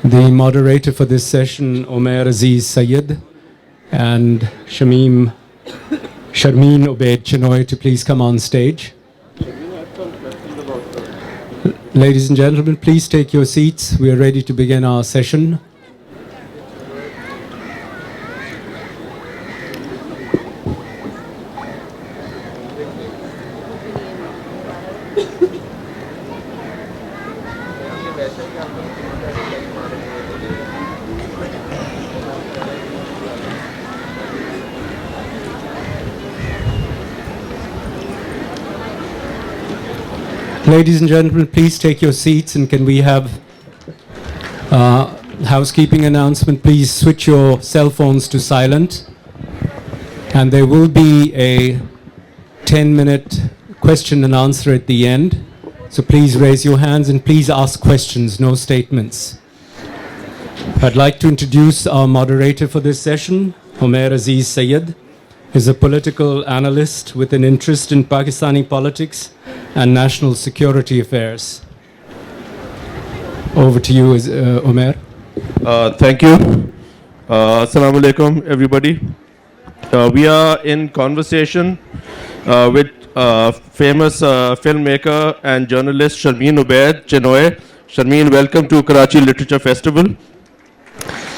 The moderator for this session, Omer Aziz Sayed, and Sharmeen Obaid Chinoy to please come on stage. Ladies and gentlemen, please take your seats. We are ready to begin our session. Ladies and gentlemen, please take your seats, and can we have housekeeping announcement? Please switch your cell phones to silent, and there will be a 10-minute question and answer at the end. So please raise your hands and please ask questions, no statements. I'd like to introduce our moderator for this session, Omer Aziz Sayed. He's a political analyst with an interest in Pakistani politics and national security affairs. Over to you, Omer. Thank you. Assalamu alaikum, everybody. We are in conversation with famous filmmaker and journalist Sharmeen Obaid Chinoy. Sharmeen, welcome to Karachi Literature Festival.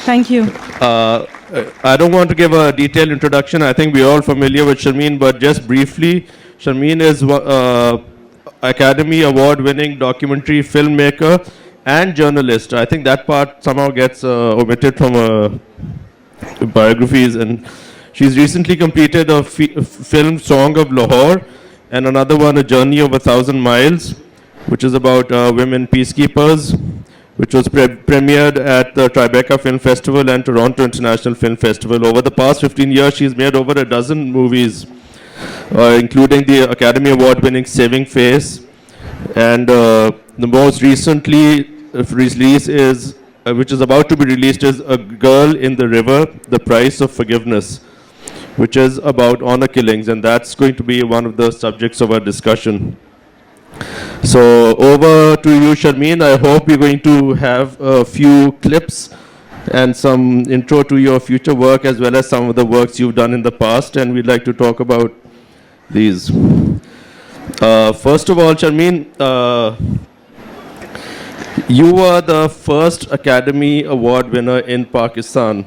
Thank you. I don't want to give a detailed introduction. I think we're all familiar with Sharmeen, but just briefly, Sharmeen is Academy Award-winning documentary filmmaker and journalist. I think that part somehow gets omitted from biographies. And she's recently completed a film, Song of Lahore, and another one, A Journey of 1,000 Miles, which is about women peacekeepers, which was premiered at the Tribeca Film Festival and Toronto International Film Festival. Over the past 15 years, she's made over a dozen movies, including the Academy Award-winning Saving Face, and the most recently release is, which is about to be released, is A Girl in the River, The Price of Forgiveness, which is about honor killings, and that's going to be one of the subjects of our discussion. So over to you, Sharmeen. I hope you're going to have a few clips and some intro to your future work, as well as some of the works you've done in the past, and we'd like to talk about these. First of all, Sharmeen, you were the first Academy Award winner in Pakistan.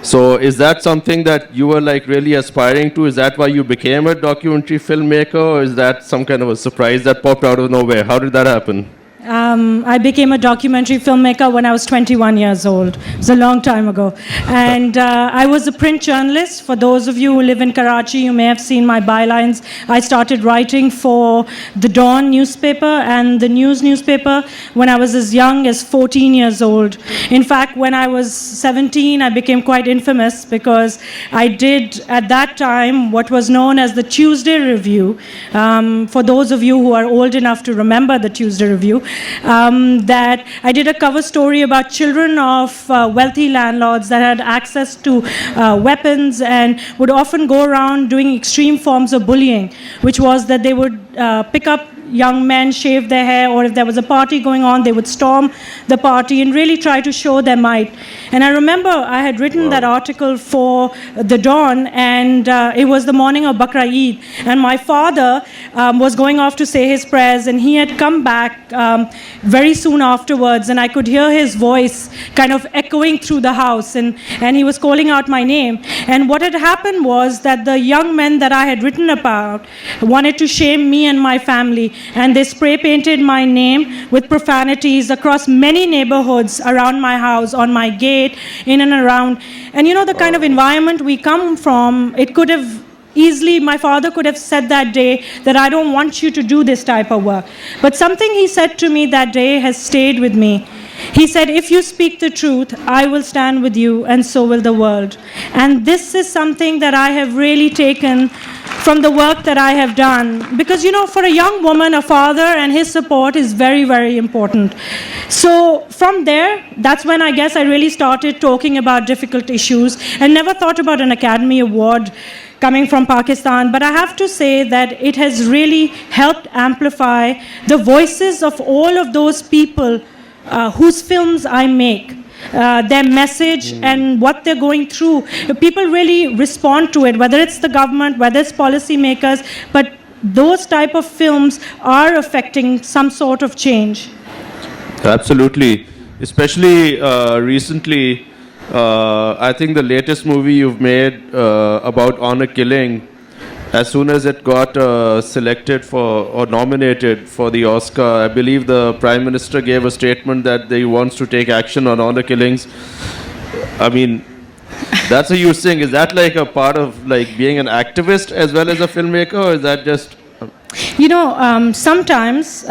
So is that something that you were like really aspiring to? Is that why you became a documentary filmmaker, or is that some kind of a surprise that popped out of nowhere? How did that happen? I became a documentary filmmaker when I was 21 years old. It was a long time ago. And I was a print journalist. For those of you who live in Karachi, you may have seen my bylines. I started writing for the Dawn newspaper and the News newspaper when I was as young as 14 years old. In fact, when I was 17, I became quite infamous because I did, at that time, what was known as the Tuesday Review. For those of you who are old enough to remember the Tuesday Review, that I did a cover story about children of wealthy landlords that had access to weapons and would often go around doing extreme forms of bullying, which was that they would pick up young men, shave their hair, or if there was a party going on, they would storm the party and really try to show their might. And I remember I had written that article for the Dawn, and it was the morning of Bakra Eid, and my father was going off to say his prayers, and he had come back very soon afterwards, and I could hear his voice kind of echoing through the house, and he was calling out my name. And what had happened was that the young men that I had written about wanted to shame me and my family, and they spray painted my name with profanities across many neighborhoods around my house, on my gate, in and around. And you know, the kind of environment we come from, it could have easily, my father could have said that day that I don't want you to do this type of work. But something he said to me that day has stayed with me. He said, if you speak the truth, I will stand with you, and so will the world. And this is something that I have really taken from the work that I have done. Because, you know, for a young woman, a father and his support is very, very important. So from there, that's when I guess I really started talking about difficult issues, and never thought about an Academy Award coming from Pakistan. But I have to say that it has really helped amplify the voices of all of those people whose films I make. their message and what they're going through. People really respond to it, whether it's the government, whether it's policymakers, but those type of films are affecting some sort of change. Absolutely. Especially recently, I think the latest movie you've made about honor killing, as soon as it got selected for or nominated for the Oscar, I believe the Prime Minister gave a statement that he wants to take action on honor killings. I mean, that's a huge thing. Is that like a part of like being an activist as well as a filmmaker, or is that just... You know, sometimes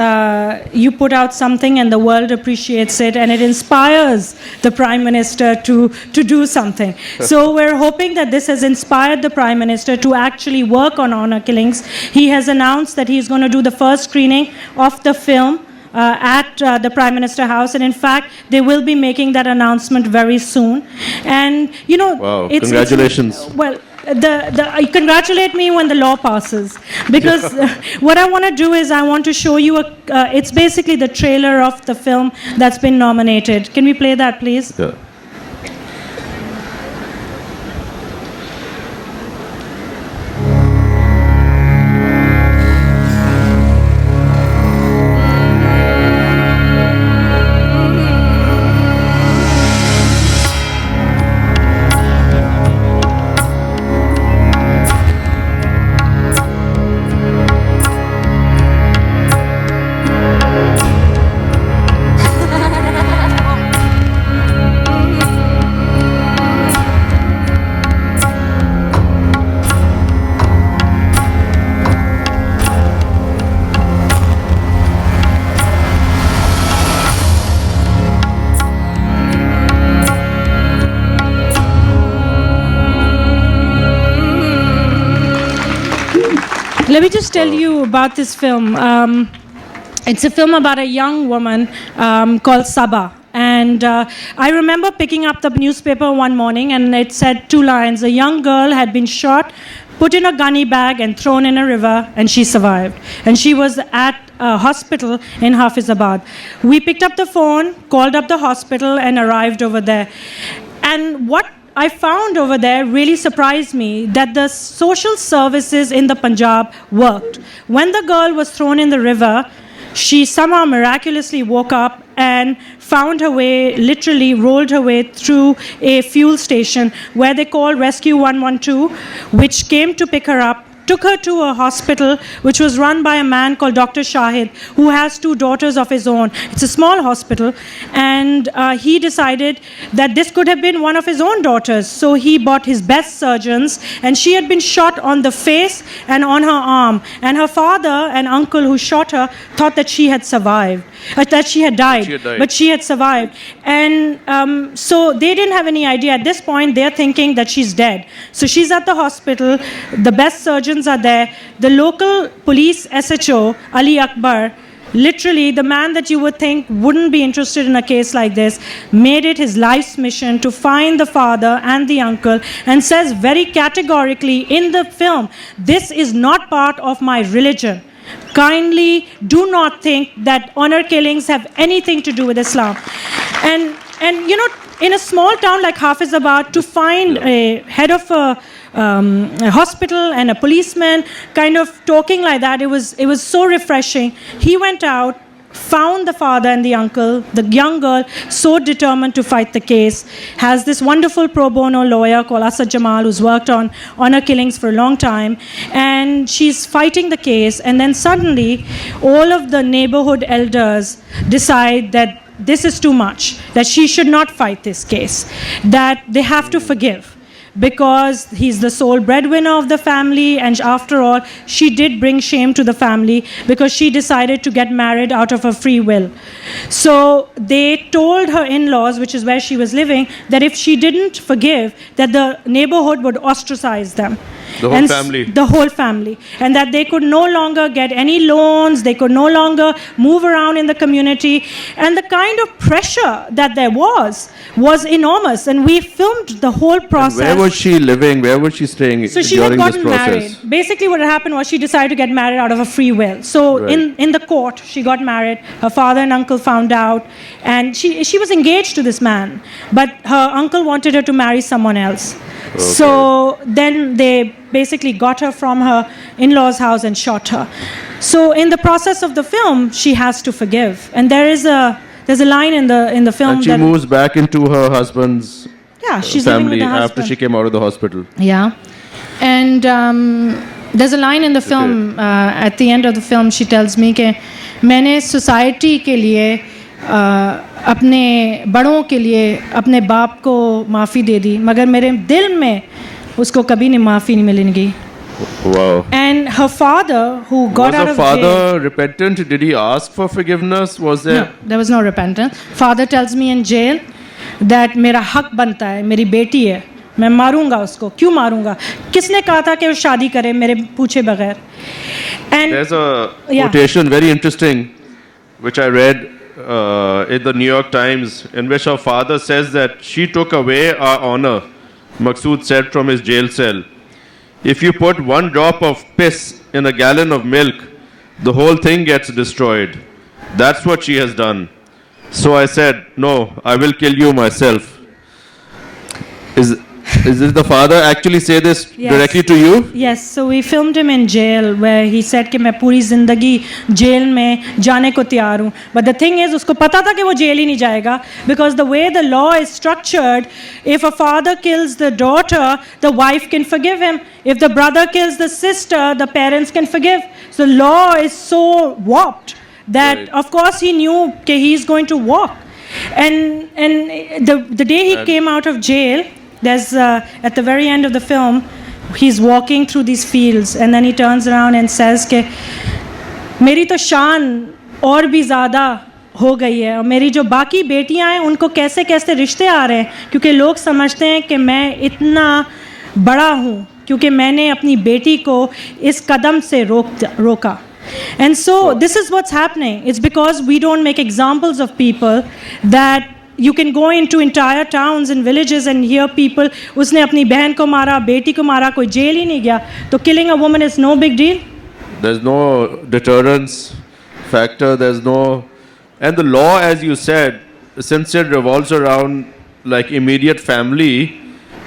you put out something and the world appreciates it and it inspires the Prime Minister to do something. So we're hoping that this has inspired the Prime Minister to actually work on honor killings. He has announced that he's going to do the first screening of the film at the Prime Minister House, and in fact, they will be making that announcement very soon. And you know, wow, congratulations. Congratulate me when the law passes, because what I want to do is I want to show you it's basically the trailer of the film that's been nominated. Can we play that, please? Yeah. Let me just tell you about this film. It's a film about a young woman called Saba. And I remember picking up the newspaper one morning and it said 2 lines. A young girl had been shot, put in a gunny bag and thrown in a river, and she survived. And she was at a hospital in Hafizabad. We picked up the phone, called up the hospital, and arrived over there. And what I found over there really surprised me, that the social services in the Punjab worked. When the girl was thrown in the river, she somehow miraculously woke up and found her way, literally rolled her way through a fuel station where they called Rescue 112, which came to pick her up, took her to a hospital which was run by a man called Dr. Shahid, who has 2 daughters of his own. It's a small hospital, and he decided that this could have been one of his own daughters. So he bought his best surgeons, and she had been shot on the face and on her arm. And her father and uncle who shot her thought that she had survived, that she had died, but she had survived. And so they didn't have any idea. At this point, they're thinking that she's dead. So she's at the hospital, the best surgeons are there. The local police SHO, Ali Akbar, literally the man that you would think wouldn't be interested in a case like this, made it his life's mission to find the father and the uncle, and says very categorically in the film, this is not part of my religion. Kindly do not think that honor killings have anything to do with Islam. And you know, in a small town like Hafizabad, to find a head of a hospital and a policeman kind of talking like that, it was so refreshing. He went out, found the father and the uncle, the young girl, so determined to fight the case, has this wonderful pro bono lawyer called Asad Jamal who's worked on honor killings for a long time, and she's fighting the case, and then suddenly all of the neighborhood elders decide that this is too much, that she should not fight this case, that they have to forgive, because he's the sole breadwinner of the family, and after all, she did bring shame to the family because she decided to get married out of her free will. So they told her in-laws, which is where she was living, that if she didn't forgive, that the neighborhood would ostracize them. The whole family. The whole family. And that they could no longer get any loans, they could no longer move around in the community. And the kind of pressure that there was enormous. And we filmed the whole process. Where was she living? Where was she staying So she had during this gotten process? married. Basically, what had happened was she decided to get married out of a free will. So Right. in the court, she got married. Her father and uncle found out, and she was engaged to this man, but her uncle wanted her to marry someone else. So then they basically got her from her in-laws' house and shot her. So in the process of the film, she has to forgive, and there's a line in the film And she that moves back into her husband's she's living with family her after husband. she came out of the hospital. Yeah. And there's a line in the film, at the end of the film, she tells me कि मैंने society के लिए अपने बड़ों के लिए अपने बाप को माफ़ी दे दी मगर मेरे दिल में उसको कभी नहीं माफ़ी नहीं मिलेगी. Wow. And her father, who got Was out the of jail, father repentant? Did he ask for forgiveness? Was there? no, there was no repentance. Father tells me in jail that मेरा हक बनता है, मेरी बेटी है, मैं मारूंगा उसको. क्यों मारूंगा? किसने कहा था कि वो शादी करे मेरे पूछे बगैर? And There's a Yeah. quotation very interesting, which I read in the New York Times, in which her father says that she took away our honor. Maqsood said from his jail cell, if you put one drop of piss in a gallon of milk, the whole thing gets destroyed. That's what she has done. So I said, no, I will kill you myself. Is it the father actually say this Yes. directly to you? Yes, so we filmed him in jail where he said कि मैं पूरी जिंदगी jail में जाने को तैयार हूँ. But the thing is, उसको पता था कि वो जेल ही नहीं जाएगा because the way the law is structured, if a father kills the daughter, the wife can forgive him. If the brother kills the sister, the parents can forgive. So law is so warped that Right. of course he knew that he's going to walk. And the day he came out of jail, there's at the very end of the film, he's walking through these fields and then he turns around and says कि मेरी तो शान और भी ज़्यादा हो गई है और मेरी जो बाकी बेटियां हैं उनको कैसे कैसे रिश्ते आ रहे हैं क्योंकि लोग समझते हैं कि मैं इतना बड़ा हूँ क्योंकि मैंने अपनी बेटी को इस कदम से रोका. And so this is what's happening. It's because we don't make examples of people that you can go into entire towns and villages and hear people, उसने अपनी बहन को मारा, बेटी को मारा, कोई जेल ही नहीं गया. तो killing a woman is no big deal. There's no deterrence factor. There's no, and the law, as you said, since it revolves around like immediate family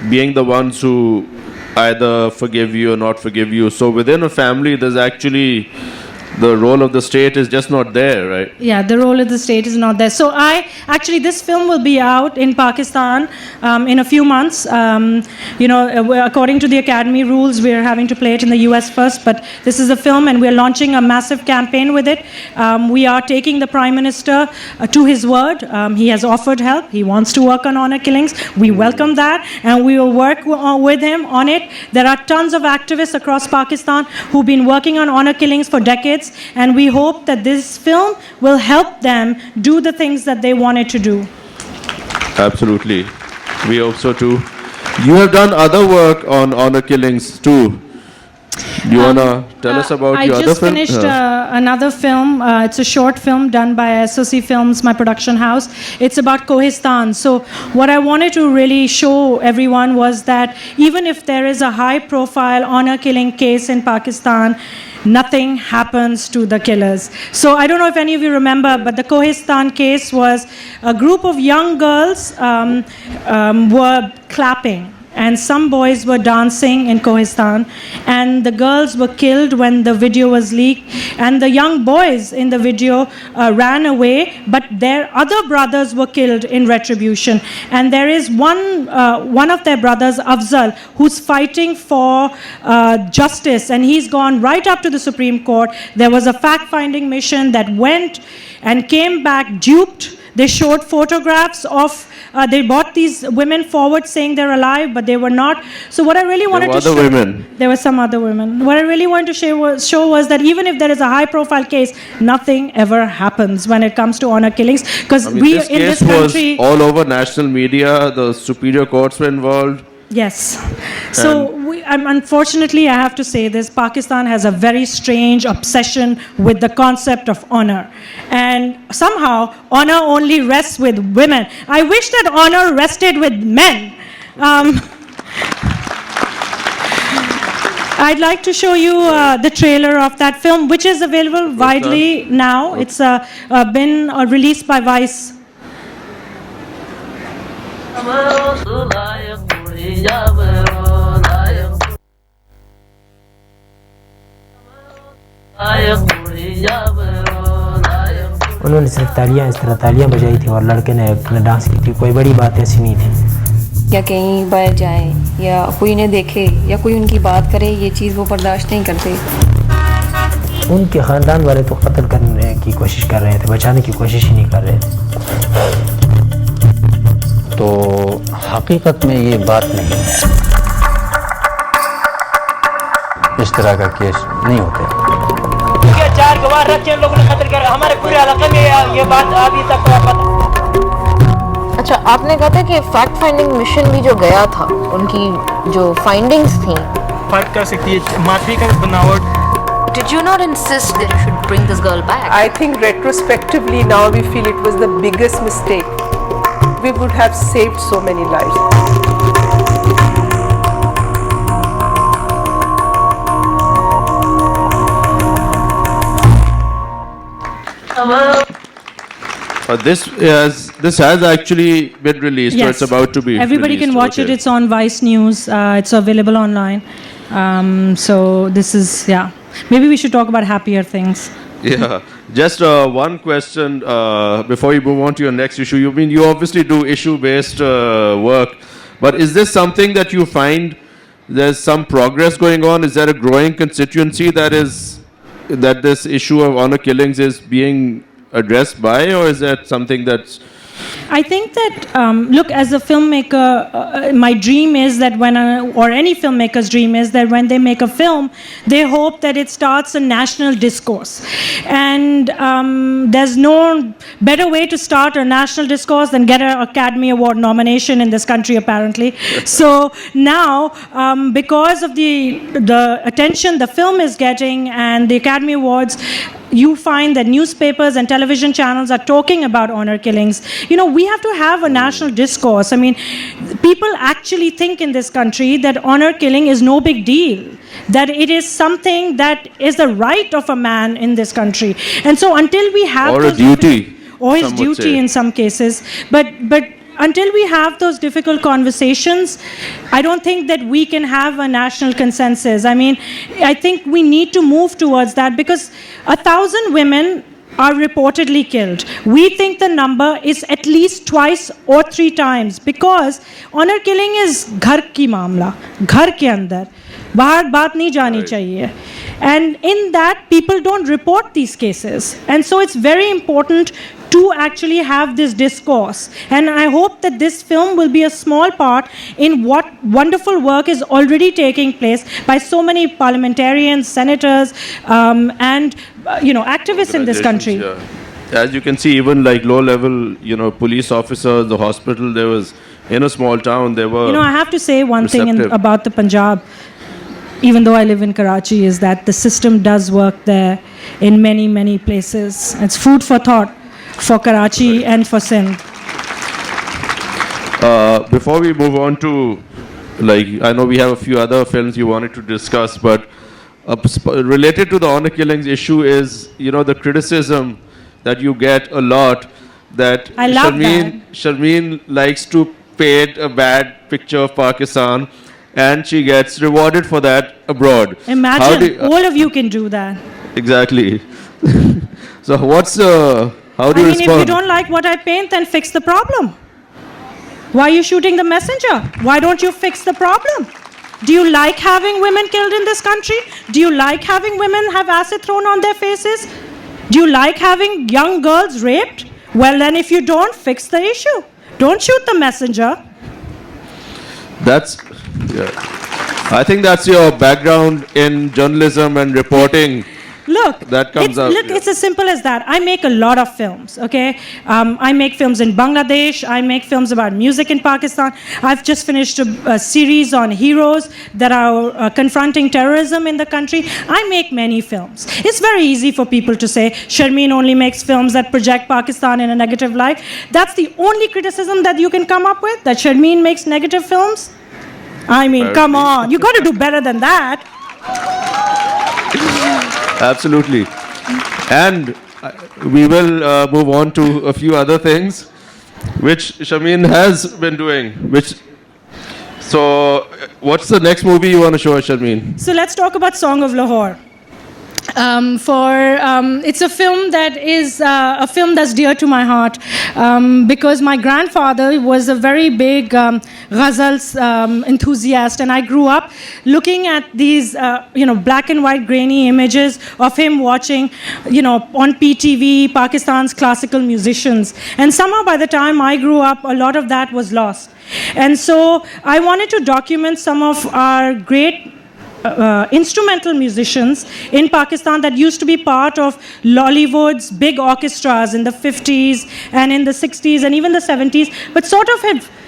being the ones who either forgive you or not forgive you. So within a family, there's actually the role of the state is just not there, right? Yeah, the role of the state is not there. So this film will be out in Pakistan in a few months. According to the Academy rules, we're having to play it in the US first, but this is a film and we're launching a massive campaign with it. We are taking the Prime Minister to his word. He has offered help. He wants to work on honor killings. We welcome that and we will work with him on it. There are tons of activists across Pakistan who've been working on honor killings for decades. And we hope that this film will help them do the things that they wanted to do. Absolutely. We hope so too. You have done other work on honor killings too. Do you want to tell us about your other film? I just finished another film. It's a short film done by SOC Films, my production house. It's about Kohistan. So what I wanted to really show everyone was that even if there is a high-profile honor killing case in Pakistan, nothing happens to the killers. So I don't know if any of you remember, but the Kohistan case was a group of young girls were clapping. And some boys were dancing in Kohistan, and the girls were killed when the video was leaked. And the young boys in the video ran away, but their other brothers were killed in retribution. And there is one of their brothers, Afzal, who's fighting for justice, and he's gone right up to the Supreme Court. There was a fact-finding mission that went and came back duped. They showed photographs of, they brought these women forward saying they're alive, but they were not. So what I really wanted to show... There were other women. There were some other women. What I really wanted to show was that even if there is a high-profile case, nothing ever happens when it comes to honor killings. Because This case was all over national media. The superior courts were involved. Yes. So, unfortunately, I have to say this, Pakistan has a very strange obsession with the concept of honor. And somehow, honor only rests with women. I wish that honor rested with men. I'd like to show you the trailer of that film, which is available widely now. It's been released by Vice. उन्होंने सिर्फ तालियां इस तरह तालियां बजाई थी और लड़के ने अपना डांस की थी, कोई बड़ी बात ऐसी नहीं थी। या कहीं बाहर जाएं या कोई इन्हें देखे या कोई उनकी बात करे, ये चीज़ वो बर्दाश्त नहीं करते। उनके ख़ानदान वाले तो कत्ल करने की कोशिश कर रहे थे, बचाने की कोशिश ही नहीं कर रहे थे। तो हकीकत में ये बात नहीं है, इस तरह का केस नहीं होते। 4 गवाह रखे लोगों ने कत्ल कर, हमारे पूरे इलाके में ये बात अभी तक पता। अच्छा, आपने कहा था कि फैक्ट फाइंडिंग मिशन भी जो गया था, उनकी जो फाइंडिंग्स थी, फर्क कर सकती है माफी का बनावट। Did you not insist that you should bring this girl back? I think retrospectively now we feel it was the biggest mistake. We would have saved so many lives. This has actually been released, so Yes. it's about to be Everybody released. can watch it. Okay. It's on Vice News. It's available online. So this is, yeah. Maybe we should talk about happier things. Yeah, just one question before you move on to your next issue. You obviously do issue-based work, but is this something that you find there's some progress going on? Is there a growing constituency that this issue of honor killings is being addressed by, or is that something that's... I think that, look, as a filmmaker, my dream is that or any filmmaker's dream is that when they make a film, they hope that it starts a national discourse. And there's no better way to start a national discourse than get an Academy Award nomination in this country, apparently. So now, because of the attention the film is getting and the Academy Awards, you find that newspapers and television channels are talking about honor killings. You know, we have to have a national discourse. I mean, people actually think in this country that honor killing is no big deal, that it is something that is the right of a man in this country. And so until we have... Or a duty. Or his some would duty say. in some cases. But until we have those difficult conversations, I don't think that we can have a national consensus. I mean, I think we need to move towards that because 1,000 women are reportedly killed. We think the number is at least twice or 3 times because honor killing is ghar ki मामला, घर के अंदर, बाहर बात नहीं जानी चाहिए. And in that, people don't report these cases. And so it's very important to actually have this discourse. And I hope that this film will be a small part in what wonderful work is already taking place by so many parliamentarians, senators, and activists in this country. Yeah. As you can see, even like low-level, police officers, the hospital, there was, in a small town, there were... I have to say one thing receptive. about the Punjab, even though I live in Karachi, is that the system does work there in many, many places. It's food for thought for Karachi and for Sindh. Before we move on to, I know we have a few other films you wanted to discuss, but related to the honor killings issue is, the criticism that you get a lot that I love that. Sharmeen likes to paint a bad picture of Pakistan and she gets rewarded for that abroad. Imagine, all of you can do that. Exactly. So how do you if respond? you don't like what I paint, then fix the problem. Why are you shooting the messenger? Why don't you fix the problem? Do you like having women killed in this country? Do you like having women have acid thrown on their faces? Do you like having young girls raped? Well, then if you don't, fix the issue. Don't shoot the messenger. I think that's your background in journalism and reporting. look, that comes it's, out. look, it's as simple as that. I make a lot of films, okay? I make films in Bangladesh. I make films about music in Pakistan. I've just finished a series on heroes that are confronting terrorism in the country. I make many films. It's very easy for people to say, Sharmeen only makes films that project Pakistan in a negative light. That's the only criticism that you can come up with, that Sharmeen makes negative films? I mean, come on. You got to do better than that. Absolutely. And we will move on to a few other things which Sharmeen has been doing. So, what's the next movie you want to show us, Sharmeen? So let's talk about Song of Lahore. It's a film that is a film that's dear to my heart because my grandfather was a very big ghazals enthusiast, and I grew up looking at these black and white grainy images of him watching on PTV Pakistan's classical musicians, and somehow by the time I grew up a lot of that was lost. And so I wanted to document some of our great instrumental musicians in Pakistan that used to be part of Lollywood's big orchestras in the 50s and in the 60s and even the 70s, but sort of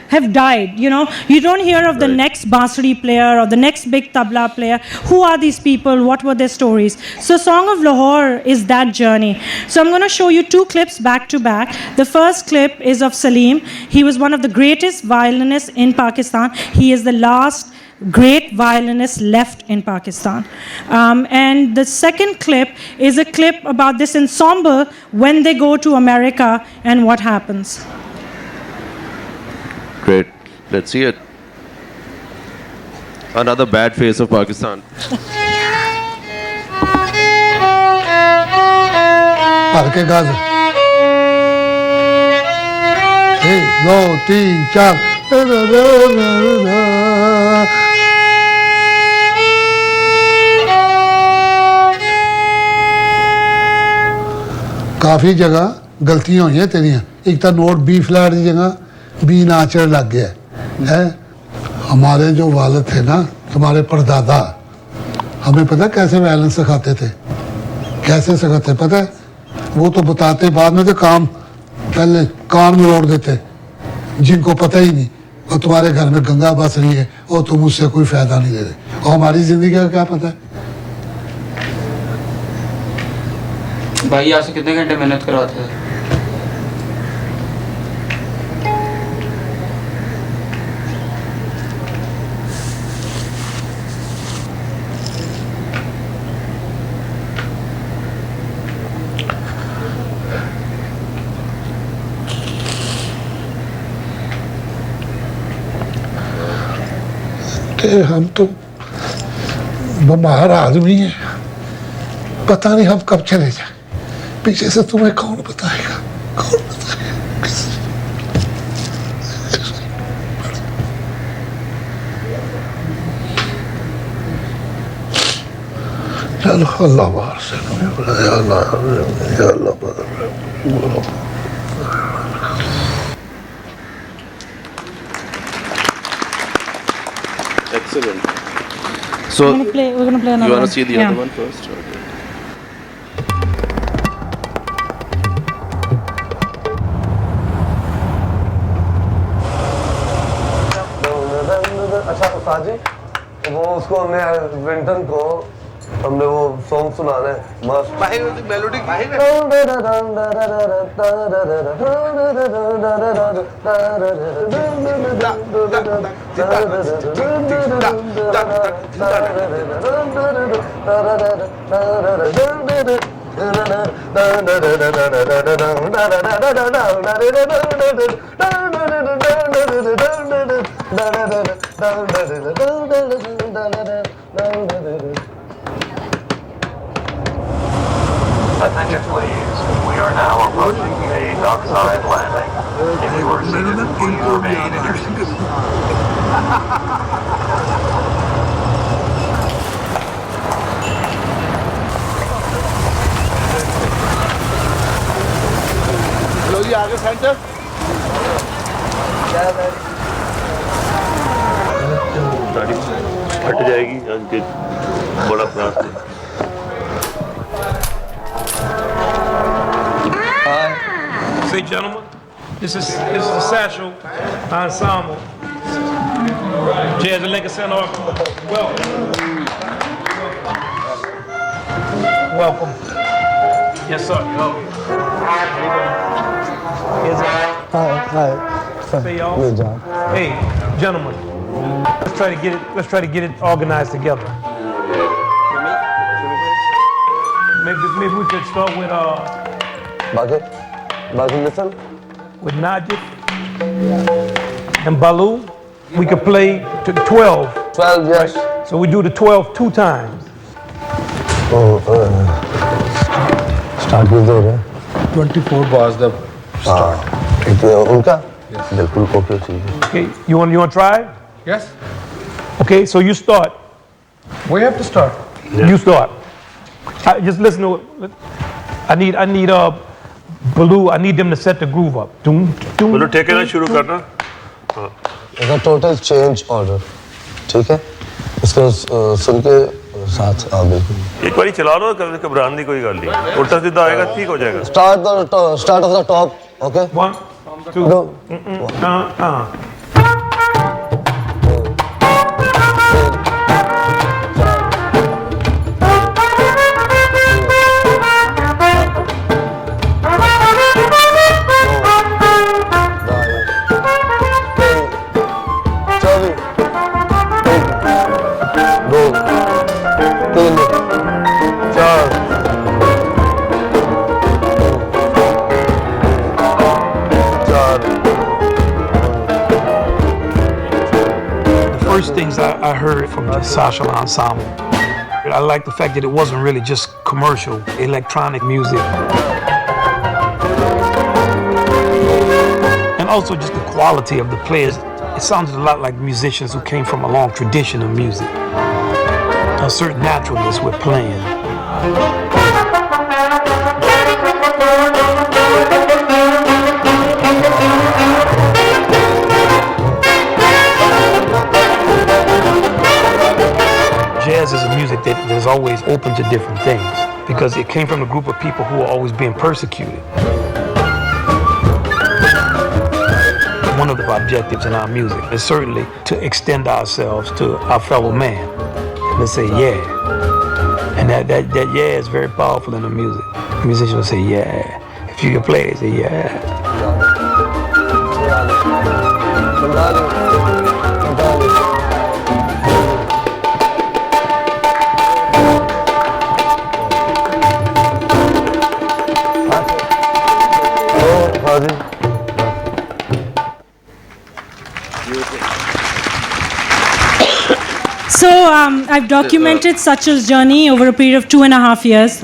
have died. You don't hear of the next bansuri player or the next big tabla player. Who are these people? What were their stories? So Song of Lahore is that journey. So I'm going to show you two clips back to back. The first clip is of Salim. He was one of the greatest violinists in Pakistan. He is the last great violinist left in Pakistan. And the second clip is a clip about this ensemble when they go to America and what happens. Great. Let's see it. Another bad face of Pakistan. Parke Gaza. 1, 2, 3, 4. काफ़ी जगह गलतियां हुई हैं तेरियां एक तो note B flat की जगह B नाचर लग गया है हमारे जो वालिद थे ना तुम्हारे परदादा हमें पता कैसे वायलेंस सिखाते थे कैसे सिखाते पता है वो तो बताते बाद में तो काम पहले कान मरोड़ देते जिनको पता ही नहीं और तुम्हारे घर में गंगा बस रही है और तुम उससे कोई फ़ायदा नहीं ले रहे और हमारी ज़िंदगी का क्या पता है भाई यहाँ से कितने घंटे मेहनत करवाते थे कि हम तो बीमार आदमी हैं पता नहीं हम कब चले जाए पीछे से तुम्हें कौन बताएगा कौन बताएगा चलो अल्लाह बाहर से अल्लाह Excellent. So, we're gonna play another you want one. to see the other one first? Okay. अच्छा उस्ताद जी वो उसको हमने विंटन को हमने वो सॉन्ग सुनाना है मस्त melody Attention please, we are now approaching a dockside landing. If you are seated, please remain in your seats. लो जी आगे सेंटर फट जाएगी बड़ा प्रयास Okay, gentlemen, this is the Satchel Ensemble. Jazz and Lincoln Center, welcome. Welcome. Yes, sir. Hi. Say y'all. Good job. Hey, gentlemen, let's try to get it organized together. Maybe we could start with Baaki listen. with Najib and Balu. We could play to 12. 12, yes. Right? So we do the 12 2 times. Oh, start with the 24 bars the start. ठीक है उनका बिल्कुल okay ठीक है. Okay, you want to try? Yes. Okay, so you start. We have to start. You start. Just listen to it. I need Balu. I need them to set the groove up. बोलो ठेके ना शुरू करना. इसका total change order ठीक है. इसको सुन के साथ आ बिल्कुल. एक बारी चला लो घबराने की कोई गल नहीं. उल्टा सीधा आएगा ठीक हो जाएगा. Start of the top. Okay. 1 2 First things I heard from the Satchel Ensemble, I like the fact that it wasn't really just commercial electronic music, and also just the quality of the players. It sounded a lot like musicians who came from a long tradition of music, a certain naturalness with playing. Jazz is a music that is always open to different things because it came from a group of people who are always being persecuted. One of the objectives in our music is certainly to extend ourselves to our fellow man. Let's say yeah. And that yeah is very powerful in the music. The musician will say yeah. If you can play it, say yeah. So I've documented Satchel's journey over a period of 2.5 years,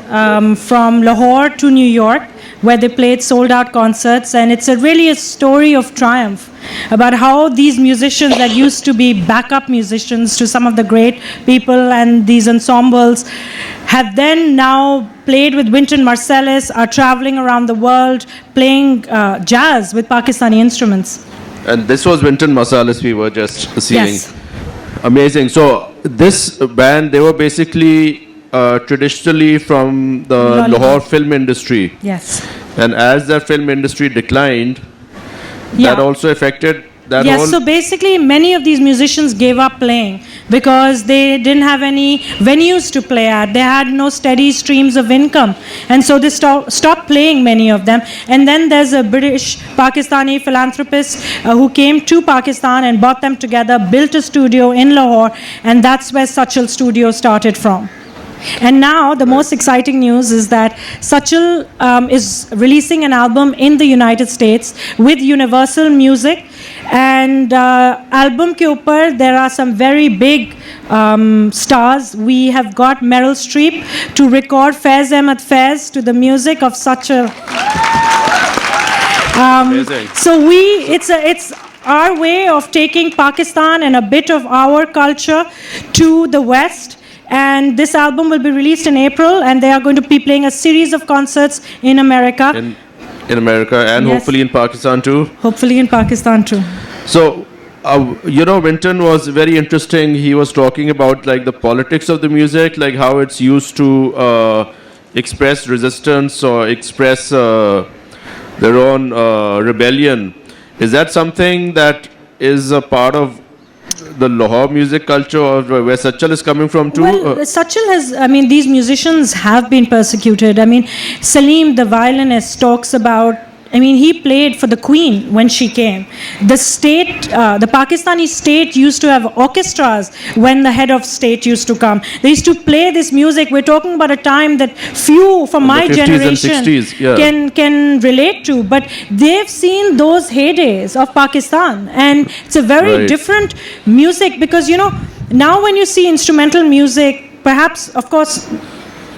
from Lahore to New York, where they played sold-out concerts, and it's really a story of triumph about how these musicians that used to be backup musicians to some of the great people and these ensembles have then now played with Wynton Marsalis, are traveling around the world playing jazz with Pakistani instruments. And this was Wynton Marsalis we were just seeing. Yes. Amazing. So this band, they were basically traditionally from the Lahore film industry. Yes. And as the film industry declined, Yeah. that also affected that Yes, whole... so basically many of these musicians gave up playing because they didn't have any venues to play at. They had no steady streams of income. And so they stopped playing, many of them. And then there's a British Pakistani philanthropist who came to Pakistan and brought them together, built a studio in Lahore, and that's where Satchel Studio started from. And now the most exciting news is that Satchel is releasing an album in the United States with Universal Music. And album ke upar there are some very big stars. We have got Meryl Streep to record Faiz Ahmed Faiz to the music of Satchel. So it's our way of taking Pakistan and a bit of our culture to the West. And this album will be released in April, and they are going to be playing a series of concerts in America. In America, and Yes. hopefully in Pakistan too. Hopefully in Pakistan too. So, Wynton was very interesting. He was talking about like the politics of the music, like how it's used to express resistance or express their own rebellion. Is that something that is a part of the Lahore music culture, or where Sachal is coming from too? Well, Sachal has, I mean, these musicians have been persecuted. I mean, Salim, the violinist, talks about, I mean, he played for the Queen when she came. The state, the Pakistani state used to have orchestras when the head of state used to come. They used to play this music. We're talking about a time that few from my the 50s generation and 60s, yeah. can relate to. But they've seen those heydays of Pakistan. And it's a very Right. different music because, you know, now when you see instrumental music, perhaps, of course,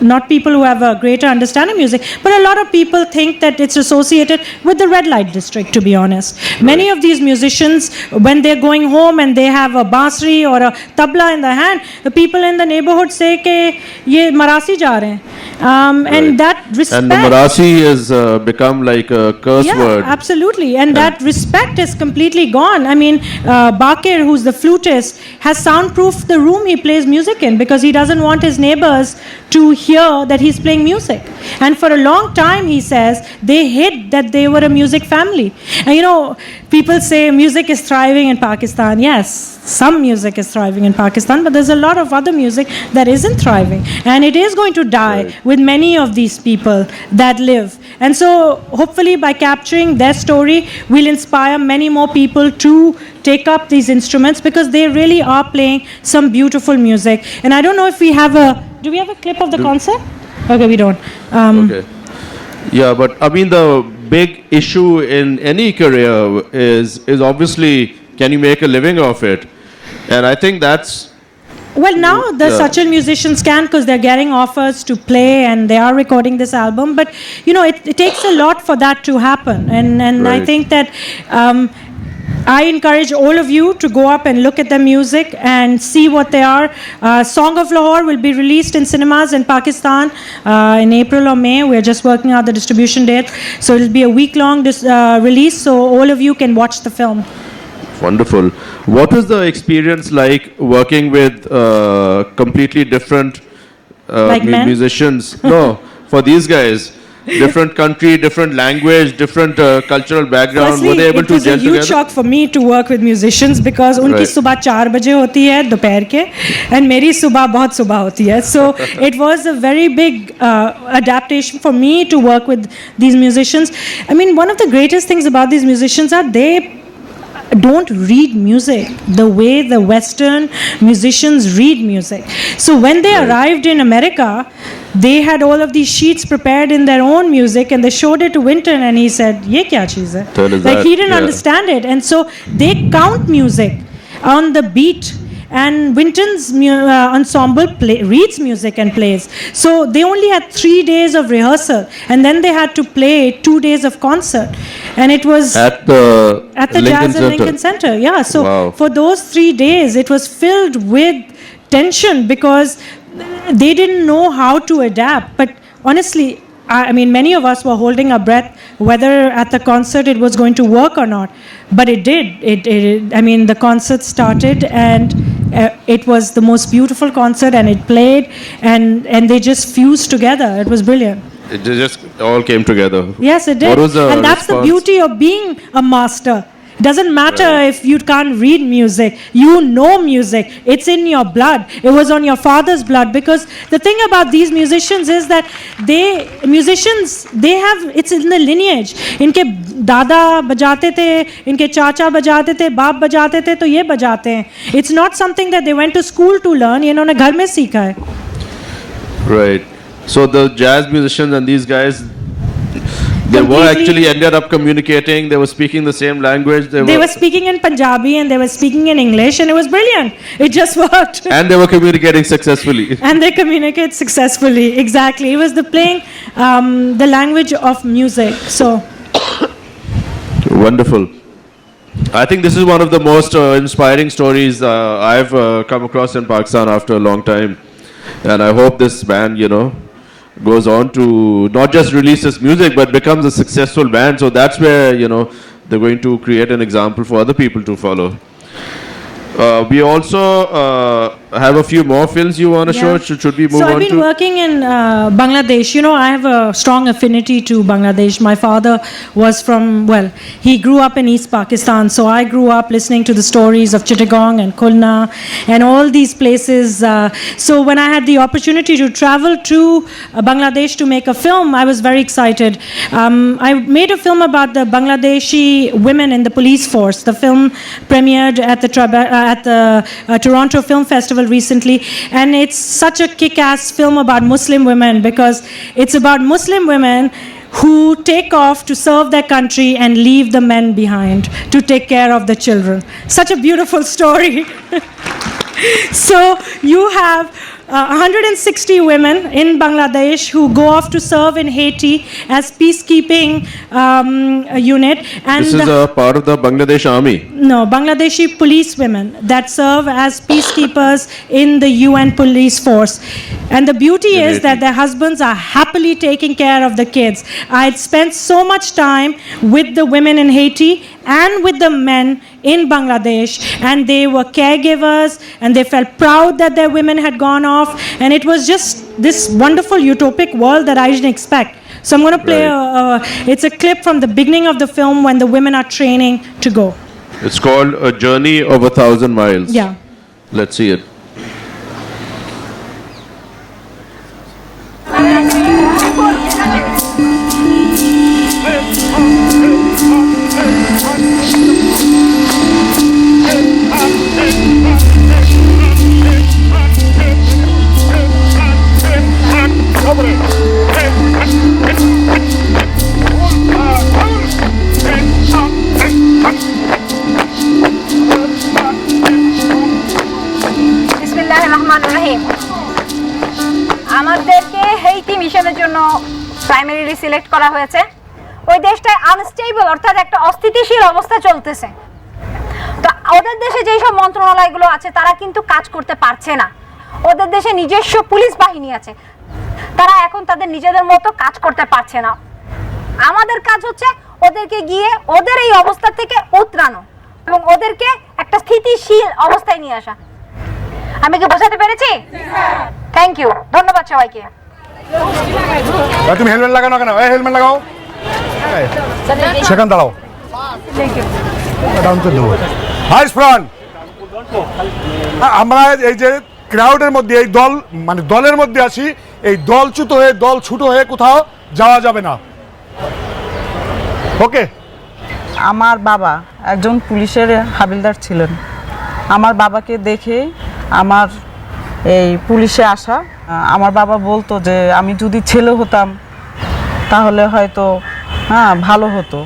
not people who have a greater understanding of music, but a lot of people think that it's associated with the red light district, to be honest. Many of these musicians, when they're going home and they have a bansuri or a tabla in their hand, the people in the neighborhood say ke ye marasi ja rahe hain. And that respect... And the Marasi has become like a curse word. Absolutely. And that respect is completely gone. I mean, Bakir, who's the flutist, has soundproofed the room he plays music in because he doesn't want his neighbors to hear that he's playing music. And for a long time, he says, they hid that they were a music family. And you know, people say music is thriving in Pakistan. Yes, some music is thriving in Pakistan, but there's a lot of other music that isn't thriving. And it is going to die with many of these people that live. And so, hopefully, by capturing their story, we'll inspire many more people to take up these instruments because they really are playing some beautiful music. And I don't know if we have do we have a clip of the concert? Okay, we don't. Okay. Yeah, but I mean, the big issue in any career is obviously, can you make a living off it? And I think that's... Well, now the Sachal musicians can because they're getting offers to play and they are recording this album. But, you know, it takes a lot for that to happen. And I think that I encourage all of you to go up and look at the music and see what they are. Song of Lahore will be released in cinemas in Pakistan in April or May. We're just working out the distribution date. So it'll be a week-long release so all of you can watch the film. Wonderful. What was the experience like working with completely different musicians? No, for these guys. Different country, different language, different cultural background. Firstly, were they able to gel it was a huge shock for me to work with musicians because उनकी सुबह 4 बजे होती है दोपहर के and मेरी सुबह बहुत सुबह होती है. So it was a very big adaptation for me to work with these musicians. I mean, one of the greatest things about these musicians are they don't read music the way the Western musicians read music. So when they arrived in America, they had all of these sheets prepared in their own music and they showed it to Winton and he said, ye kya cheez hai? Like he didn't understand it. And so they count music on the beat. And Winton's ensemble reads music and plays. So they only had 3 days of rehearsal, and then they had to play 2 days of concert, and it was at the Jazz and Lincoln Center. Yeah. So for those 3 days, it was filled with tension because they didn't know how to adapt. But honestly, I mean, many of us were holding our breath whether at the concert it was going to work or not. But it did. I mean, the concert started and it was the most beautiful concert and it played and they just fused together. It was brilliant. It just all came together. Yes, it did. What was the and that's the beauty of being a master. It doesn't matter if you can't read music. You know music. It's in your blood. It was on your father's blood. Because the thing about these musicians is that it's in the lineage. इनके दादा बजाते थे, इनके चाचा बजाते थे, बाप बजाते थे, तो ये बजाते हैं. It's not something that they went to school to learn. ये इन्होंने घर में सीखा है. Right. So the jazz musicians and these guys, they were actually ended up communicating. They were speaking the same language. They were speaking in Punjabi and they were speaking in English, and it was brilliant. It just worked. And they were communicating successfully. And they communicate successfully. Exactly. It was the playing the language of music. So wonderful. I think this is one of the most inspiring stories I've come across in Pakistan after a long time, and I hope this band, goes on to not just release this music but becomes a successful band. So that's where they're going to create an example for other people to follow. We also have a few more films you want to show? Should we move So on I've been to? working in Bangladesh. You know, I have a strong affinity to Bangladesh. My father was from, well, he grew up in East Pakistan. So I grew up listening to the stories of Chittagong and Khulna and all these places. So when I had the opportunity to travel to Bangladesh to make a film, I was very excited. I made a film about the Bangladeshi women in the police force. The film premiered at the Toronto Film Festival recently, and it's such a kick-ass film about Muslim women because it's about Muslim women who take off to serve their country and leave the men behind to take care of the children. Such a beautiful story. So you have 160 women in Bangladesh who go off to serve in Haiti as peacekeeping unit. And This is a part of the Bangladesh army. no, Bangladeshi police women that serve as peacekeepers in the UN police force. And the beauty is that their husbands are happily taking care of the kids. I'd spent so much time with the women in Haiti and with the men in Bangladesh, and they were caregivers, and they felt proud that their women had gone off, and it was just this wonderful utopic world that I didn't expect. So I'm going to play it's a clip from the beginning of the film when the women are training to go. It's called A Journey of 1,000 Miles. Yeah. Let's see it. আমাদেরকে হেইতি মিশনের জন্য primarily select করা হয়েছে। ওই দেশটায় unstable অর্থাৎ একটা অস্থিতিশীল অবস্থা চলতেছে। তো ওদের দেশে যেই সব মন্ত্রণালয়গুলো আছে তারা কিন্তু কাজ করতে পারছে না। ওদের দেশে নিজস্ব পুলিশ বাহিনী আছে, তারা এখন তাদের নিজেদের মতো কাজ করতে পারছে না। আমাদের কাজ হচ্ছে ওদেরকে গিয়ে ওদের এই অবস্থা থেকে উতরানো এবং ওদেরকে একটা স্থিতিশীল অবস্থায় নিয়ে আসা। আমি কি বোঝাতে পেরেছি? থ্যাংক ইউ, ধন্যবাদ সবাইকে। তুমি হেলমেট লাগানো কেন? এই হেলমেট লাগাও, সেখানে দাঁড়াও। হাই ফ্রন্ট, আমরা এই যে ক্রাউডের মধ্যে এই দল মানে দলের মধ্যে আছি, এই দলচ্যুত হয়ে দল ছুটো হয়ে কোথাও যাওয়া যাবে না। ওকে। আমার বাবা একজন পুলিশের হাবিলদার ছিলেন। আমার বাবাকে দেখে আমার এই পুলিশে আসা। আমার বাবা বলতো যে আমি যদি ছেলে হতাম তাহলে হয়তো ভালো হতো,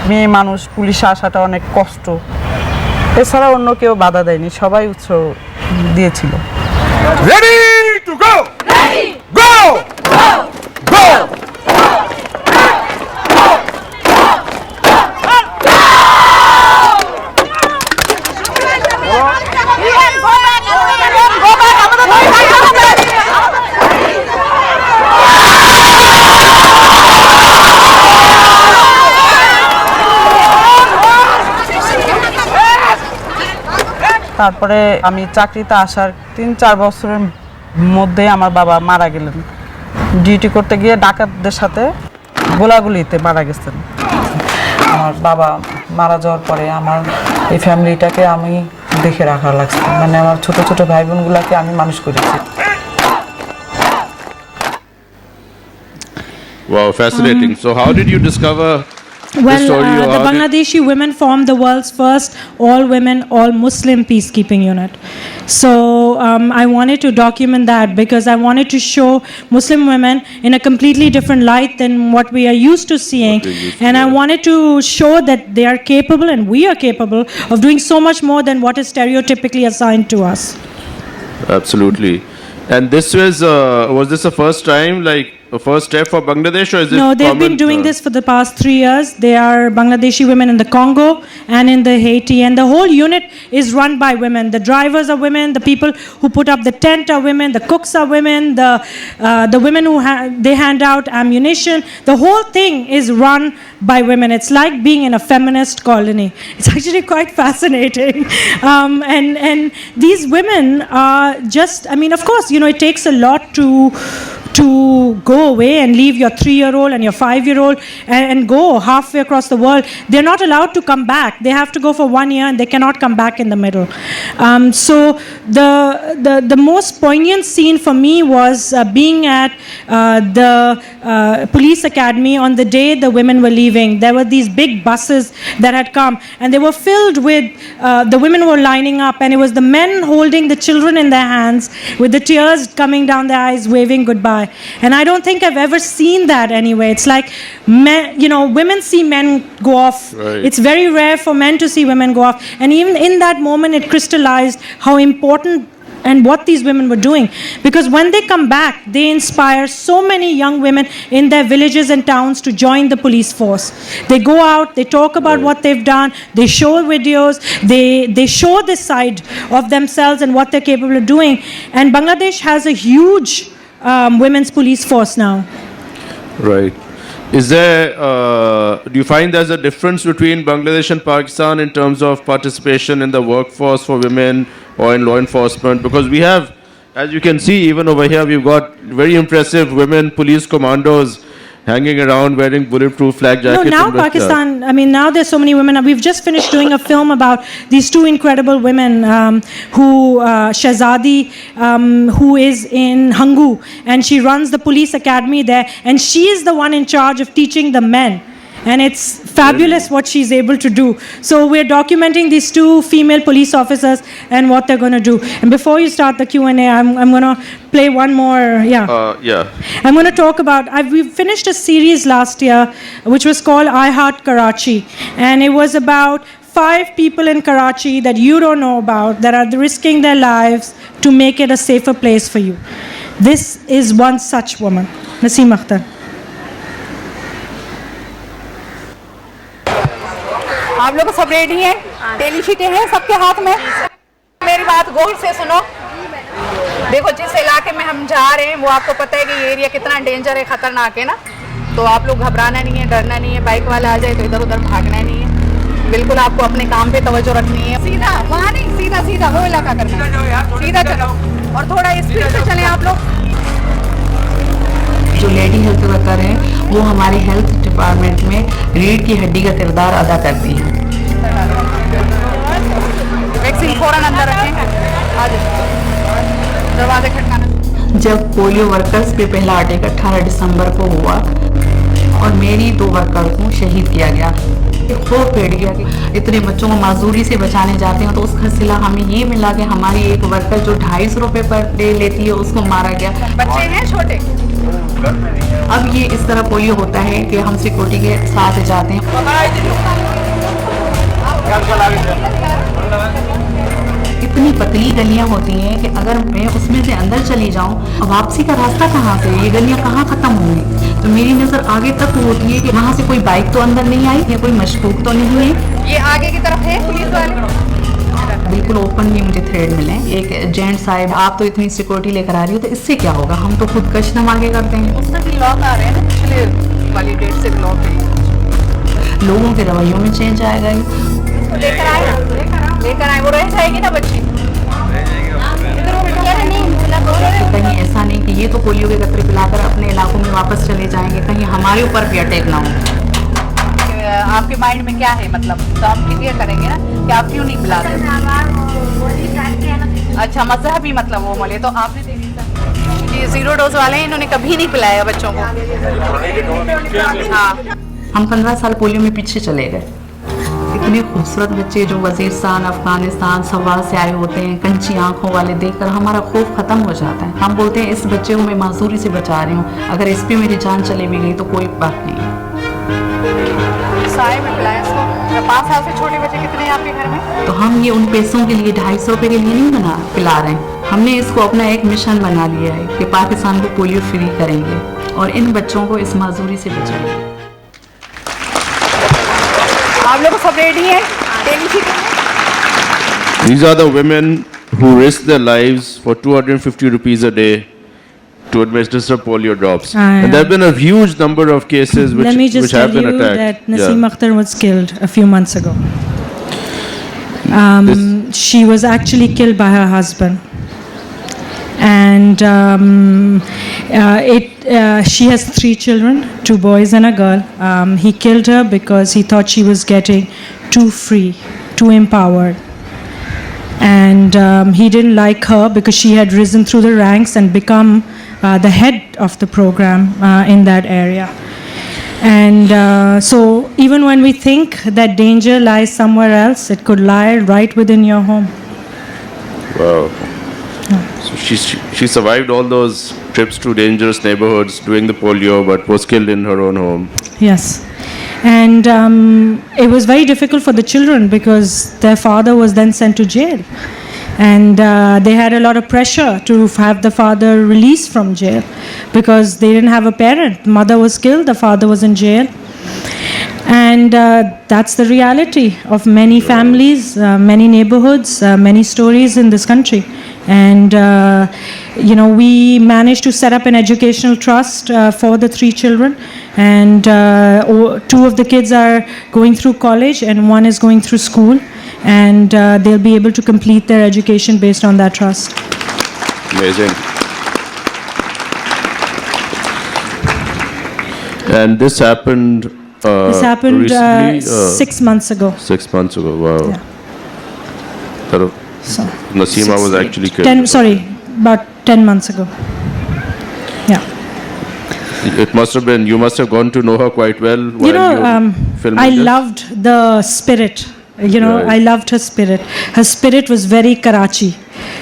মেয়ে মানুষ পুলিশে আসাটা অনেক কষ্ট। এছাড়া অন্য কেউ বাধা দেয়নি, সবাই উৎসাহ দিয়েছিল। রেডি টু গো, গো গো। তারপরে আমি চাকরিতে আসার 3-4 বছরের মধ্যে আমার বাবা মারা গেলেন। ডিউটি করতে গিয়ে ডাকাতদের সাথে গোলাগুলিতে মারা গেছেন। আমার বাবা মারা যাওয়ার পরে আমার এই ফ্যামিলিটাকে আমি দেখে রাখা লাগছে, মানে আমার ছোট ছোট ভাই বোনগুলোকে আমি মানুষ করেছি। Wow, fascinating. So how did you discover Well, the story? the Bangladeshi women formed the world's first all-women, all-Muslim peacekeeping unit. So I wanted to document that because I wanted to show Muslim women in a completely different light than what we are used to seeing. And I wanted to show that they are capable and we are capable of doing so much more than what is stereotypically assigned to us. Absolutely. And this was this the first time, like, a first step for Bangladesh, or is it No, they've common, been doing this for the past 3 years. They are Bangladeshi women in the Congo and in the Haiti, and the whole unit is run by women. The drivers are women, the people who put up the tent are women, the cooks are women, the women who they hand out ammunition. The whole thing is run by women. It's like being in a feminist colony. It's actually quite fascinating. And these women are just, I mean, of course, you know, it takes a lot to go away and leave your 3-year-old and your 5-year-old and go halfway across the world. They're not allowed to come back. They have to go for 1 year and they cannot come back in the middle. So the most poignant scene for me was being at the police academy on the day the women were leaving. There were these big buses that had come and they were filled with, the women were lining up, and it was the men holding the children in their hands with the tears coming down their eyes, waving goodbye. And I don't think I've ever seen that anyway. It's like, men, you know, women see men go off. Right. It's very rare for men to see women go off. And even in that moment, it crystallized how important and what these women were doing. Because when they come back, they inspire so many young women in their villages and towns to join the police force. They go out, they talk about what they've done, they show videos, they show this side of themselves and what they're capable of doing. And Bangladesh has a huge women's police force now. Right. Is there, do you find there's a difference between Bangladesh and Pakistan in terms of participation in the workforce for women or in law enforcement? Because we have, as you can see, even over here, we've got very impressive women police commandos hanging around wearing bulletproof flak jackets. No, now Pakistan, I mean, now there's so many women. We've just finished doing a film about these two incredible women Shahzadi, who is in Hangu, and she runs the police academy there, and she is the one in charge of teaching the men. And it's fabulous what she's able to do. So we're documenting these two female police officers and what they're going to do. And before you start the Q&A, I'm going to play one more. I'm going to talk about, we finished a series last year which was called I Heart Karachi. And it was about 5 people in Karachi that you don't know about that are risking their lives to make it a safer place for you. This is one such woman, Naseem Akhtar. आप लोग सब ready हैं? Daily शीटें हैं सबके हाथ में? मेरी बात गौर से सुनो। देखो, जिस इलाके में हम जा रहे हैं वो आपको पता है कि ये एरिया कितना डेंजर है, खतरनाक है ना। तो आप लोग घबराना नहीं है, डरना नहीं है। बाइक वाला आ जाए तो इधर उधर भागना नहीं है। बिल्कुल आपको अपने काम पे तवज्जो रखनी है। सीधा वहाँ नहीं, सीधा सीधा वो इलाका करना है। सीधा चलो और थोड़ा स्पीड से चलें आप लोग। जो लेडी हेल्थ वर्कर हैं वो हमारे हेल्थ डिपार्टमेंट में रीढ़ की हड्डी का किरदार अदा करती हैं। वैक्सीन फौरन अंदर रखें। दरवाजे खटकाना। जब पोलियो वर्कर्स पे पहला अटैक 18 दिसंबर को हुआ और मेरी 2 वर्कर को शहीद किया गया, खौफ बैठ गया कि इतने बच्चों को माजूरी से बचाने जाते हैं। तो उसका सिला हमें ये मिला कि हमारी एक वर्कर जो 250 रुपये पर डे लेती है उसको मारा गया। बच्चे हैं छोटे। अब ये इस तरह पोलियो होता है कि हम सिक्योरिटी के साथ जाते हैं। इतनी पतली गलियां होती हैं कि अगर मैं उसमें से अंदर चली जाऊं, वापसी का रास्ता कहाँ से, ये गलियां कहाँ खत्म होंगी। तो मेरी नज़र आगे तक होती है कि वहाँ से कोई बाइक तो अंदर नहीं आई या कोई मशकूक तो नहीं है। ये आगे की तरफ है पुलिस वाले। बिल्कुल ओपनली मुझे थ्रेड मिले। एक जेंट साहब, आप तो इतनी सिक्योरिटी लेकर आ रही हो तो इससे क्या होगा, हम तो खुद कदम आगे करते हैं। उससे भी लॉक आ रहे हैं ना, पिछले वाली डेट से लॉक है। लोगों के रवैयों में चेंज आएगा। लेकर आए वो रह जाएगी ना बच्ची। कहीं ऐसा नहीं कि ये तो पोलियो के कतरे पिलाकर अपने इलाकों में वापस चले जाएंगे, कहीं हमारे ऊपर भी अटैक ना हो। आपके माइंड में क्या है, मतलब तो आप क्लियर करेंगे ना कि आप क्यों नहीं पिलाते। अच्छा, मजहबी मतलब वो मोले तो आपने देखा। ये 0 डोज वाले हैं, इन्होंने कभी नहीं पिलाया बच्चों को। हाँ, हम 15 साल पोलियो में पीछे चले गए। इतने खूबसूरत बच्चे जो वजीरस्तान, अफगानिस्तान, सवाल से आए होते हैं, कंची आंखों वाले देखकर हमारा खौफ खत्म हो जाता है। हम बोलते हैं इस बच्चे को मैं माजूरी से बचा रही हूँ, अगर इस पे मेरी जान चले भी गई तो कोई बात नहीं। साए में पिलाया इसको। 5 साल से छोटे बच्चे कितने हैं आपके घर में? तो हम ये उन पैसों के लिए 250 रुपए के लिए नहीं पिला रहे हैं। हमने इसको अपना एक मिशन बना लिया है कि पाकिस्तान को पोलियो फ्री करेंगे और इन बच्चों को इस माजूरी से बचाएंगे। आप लोग सब रेडी हैं? Daily sheet These are the women who risk their lives for 250 rupees a day to administer polio drops. And there have been a huge number of cases which, Let me just which have tell been you attacked. that Naseem Akhtar was killed a few months ago. She was actually killed by her husband. And she has 3 children, 2 boys and a girl. He killed her because he thought she was getting too free, too empowered. And he didn't like her because she had risen through the ranks and become the head of the program in that area. And so even when we think that danger lies somewhere else, it could lie right within your home. Wow. So she survived all those trips to dangerous neighborhoods doing the polio, but was killed in her own home. Yes. And it was very difficult for the children because their father was then sent to jail. And they had a lot of pressure to have the father released from jail because they didn't have a parent. Mother was killed, the father was in jail. And that's the reality of many families, many neighborhoods, many stories in this country. And, we managed to set up an educational trust for the 3 children. And 2 of the kids are going through college and 1 is going through school. And they'll be able to complete their education based on that trust. Amazing. And this happened recently, 6 months ago. 6 months ago, wow. Yeah. So, Naseema was actually killed. About 10 months ago. Yeah. It must have been, you must have gone to know her quite well while you filming I this. loved the spirit. Right. I loved her spirit. Her spirit was very Karachi.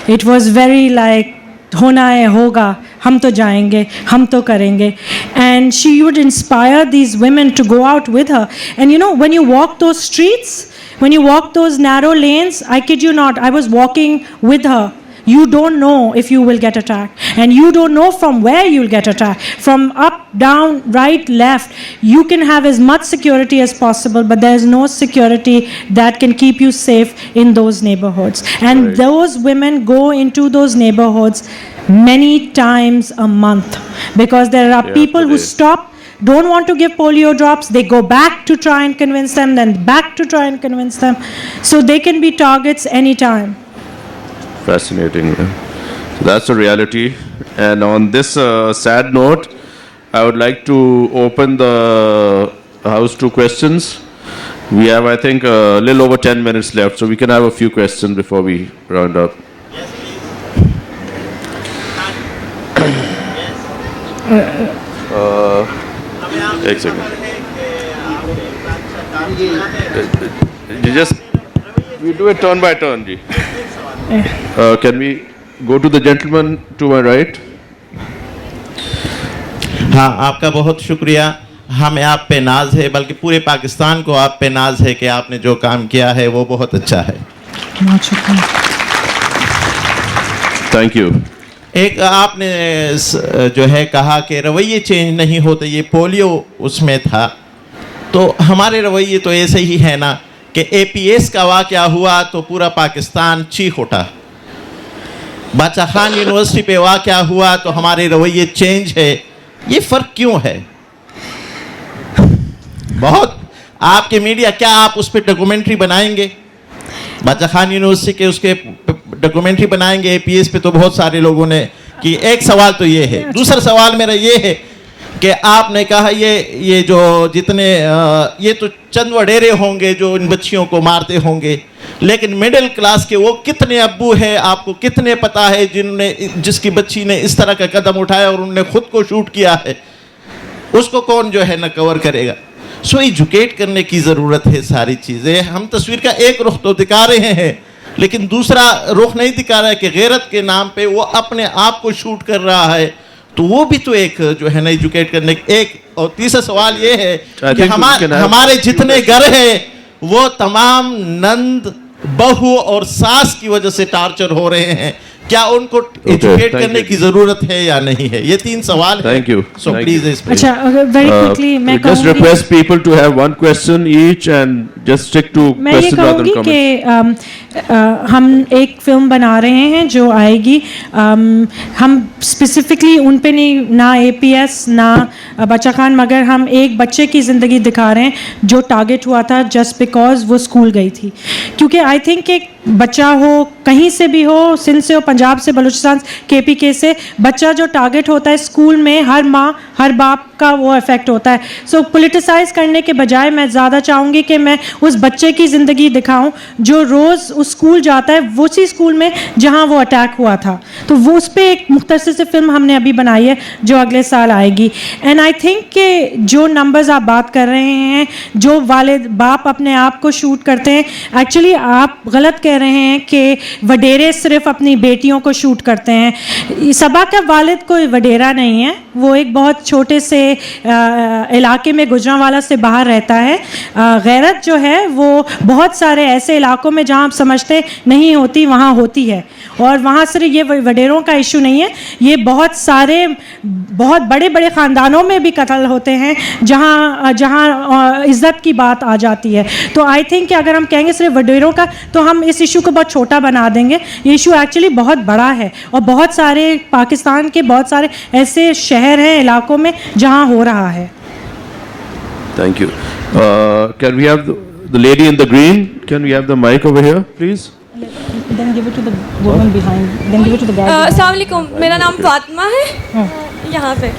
It was very like, hona hai, hoga, hum to jayenge, hum to karenge. And she would inspire these women to go out with her. And when you walk those streets, when you walk those narrow lanes, I kid you not, I was walking with her. You don't know if you will get attacked. And you don't know from where you'll get attacked. From up, down, right, left. You can have as much security as possible, but there's no security that can keep you safe in those neighborhoods. And those women go into those neighborhoods many times a month. Because there are people who stop, don't want to give polio drops, they go back to try and convince them, then back to try and convince them. So they can be targets anytime. Fascinating. So that's the reality. And on this sad note, I would like to open the house to questions. We have, I think, a little over 10 minutes left, so we can have a few questions before we round up. Take a second. We do it turn by turn, Ji. Can we go to the gentleman to my right? हाँ, आपका बहुत शुक्रिया. हमें आप पे नाज है, बल्कि पूरे पाकिस्तान को आप पे नाज है कि आपने जो काम किया है वो बहुत अच्छा है. Thank you. एक आपने जो है कहा कि रवैये चेंज नहीं होते, ये पोलियो उसमें था, तो हमारे रवैये तो ऐसे ही है ना कि APS का वाक़या हुआ तो पूरा पाकिस्तान चीख उठा. बादशाह खान यूनिवर्सिटी पे वाक़या हुआ तो हमारे रवैये चेंज है. ये फ़र्क क्यों है? बहुत आपके मीडिया, क्या आप उस पर डॉक्यूमेंट्री बनाएंगे? बादशाह खान यूनिवर्सिटी के उसके डॉक्यूमेंट्री बनाएंगे, APS पे तो बहुत सारे लोगों ने कि. एक सवाल तो ये है. दूसरा सवाल मेरा ये है कि आपने कहा ये जो जितने ये तो चंद वडेरे होंगे जो इन बच्चियों को मारते होंगे, लेकिन मिडिल क्लास के वो कितने अब्बू हैं, आपको कितने पता है जिसकी बच्ची ने इस तरह का कदम उठाया और उन्होंने खुद को शूट किया है? उसको कौन जो है ना कवर करेगा? सो एजुकेट करने की ज़रूरत है सारी चीज़ें. हम तस्वीर का एक रुख तो दिखा रहे हैं, लेकिन दूसरा रुख नहीं दिखा रहा है कि गैरत के नाम पे वो अपने आप को शूट कर रहा है. तो वो भी तो एक जो है ना एजुकेट करने एक. और तीसरा सवाल ये है कि हमारे जितने घर हैं वो तमाम नंद, बहू और सास की वजह से टार्चर हो रहे हैं, क्या उनको एजुकेट करने की जरूरत है या नहीं है? ये 3 सवाल हैं। Thank you. So please अच्छा, very quickly मैं just कहूँगी, request people to have one question each and just stick to मैं ये questions rather कहूँगी than comments. कि हम एक फिल्म बना रहे हैं जो आएगी, हम स्पेसिफिकली उन पे नहीं, ना APS ना बच्चा खान, मगर हम एक बच्चे की ज़िंदगी दिखा रहे हैं जो टारगेट हुआ था जस्ट बिकॉज वो स्कूल गई थी। क्योंकि आई थिंक एक बच्चा हो, कहीं से भी हो, सिंध से हो, पंजाब से, बलूचिस्तान, KPK से, बच्चा जो टारगेट होता है स्कूल में, हर माँ हर बाप का वो इफ़ेक्ट होता है। सो पोलिटिसाइज करने के बजाय मैं ज़्यादा चाहूँगी कि मैं उस बच्चे की ज़िंदगी दिखाऊं जो रोज़ उस स्कूल जाता है, वो उसी स्कूल में जहाँ वो अटैक हुआ था। तो वो उस पर एक मुख्तसर से फिल्म हमने अभी बनाई है जो अगले साल आएगी। एंड आई थिंक कि जो नंबर्स आप बात कर रहे हैं, जो वाले बाप अपने आप को शूट करते हैं, एक्चुअली आप गलत कह रहे हैं कि वडेरे सिर्फ अपनी बेटियों को शूट करते हैं। सबा का वालिद कोई वडेरा नहीं है, वो एक बहुत छोटे से इलाके में, गुजरांवाला से बाहर रहता है। गैरत जो है वो बहुत सारे ऐसे इलाकों में जहाँ आप समझते नहीं होती वहाँ होती है। और वहाँ सिर्फ ये वडेरों का इशू नहीं है, ये बहुत सारे बहुत बड़े बड़े ख़ानदानों में भी कत्ल होते हैं जहाँ इज़्ज़त की बात आ जाती है। तो आई थिंक कि अगर हम कहेंगे सिर्फ वडेरों का तो हम इस इशू को बहुत छोटा बना देंगे। ये इशू एक्चुअली बहुत बड़ा है और बहुत सारे पाकिस्तान के बहुत सारे ऐसे शहर हैं, इलाकों में जहाँ हो रहा है। Thank you. Can we have the lady in the green? Can we have the mic over here, please? Then give it to the woman behind. Then give it to the guy. अस्सलाम वालेकुम, मेरा नाम फातिमा है। यहाँ पे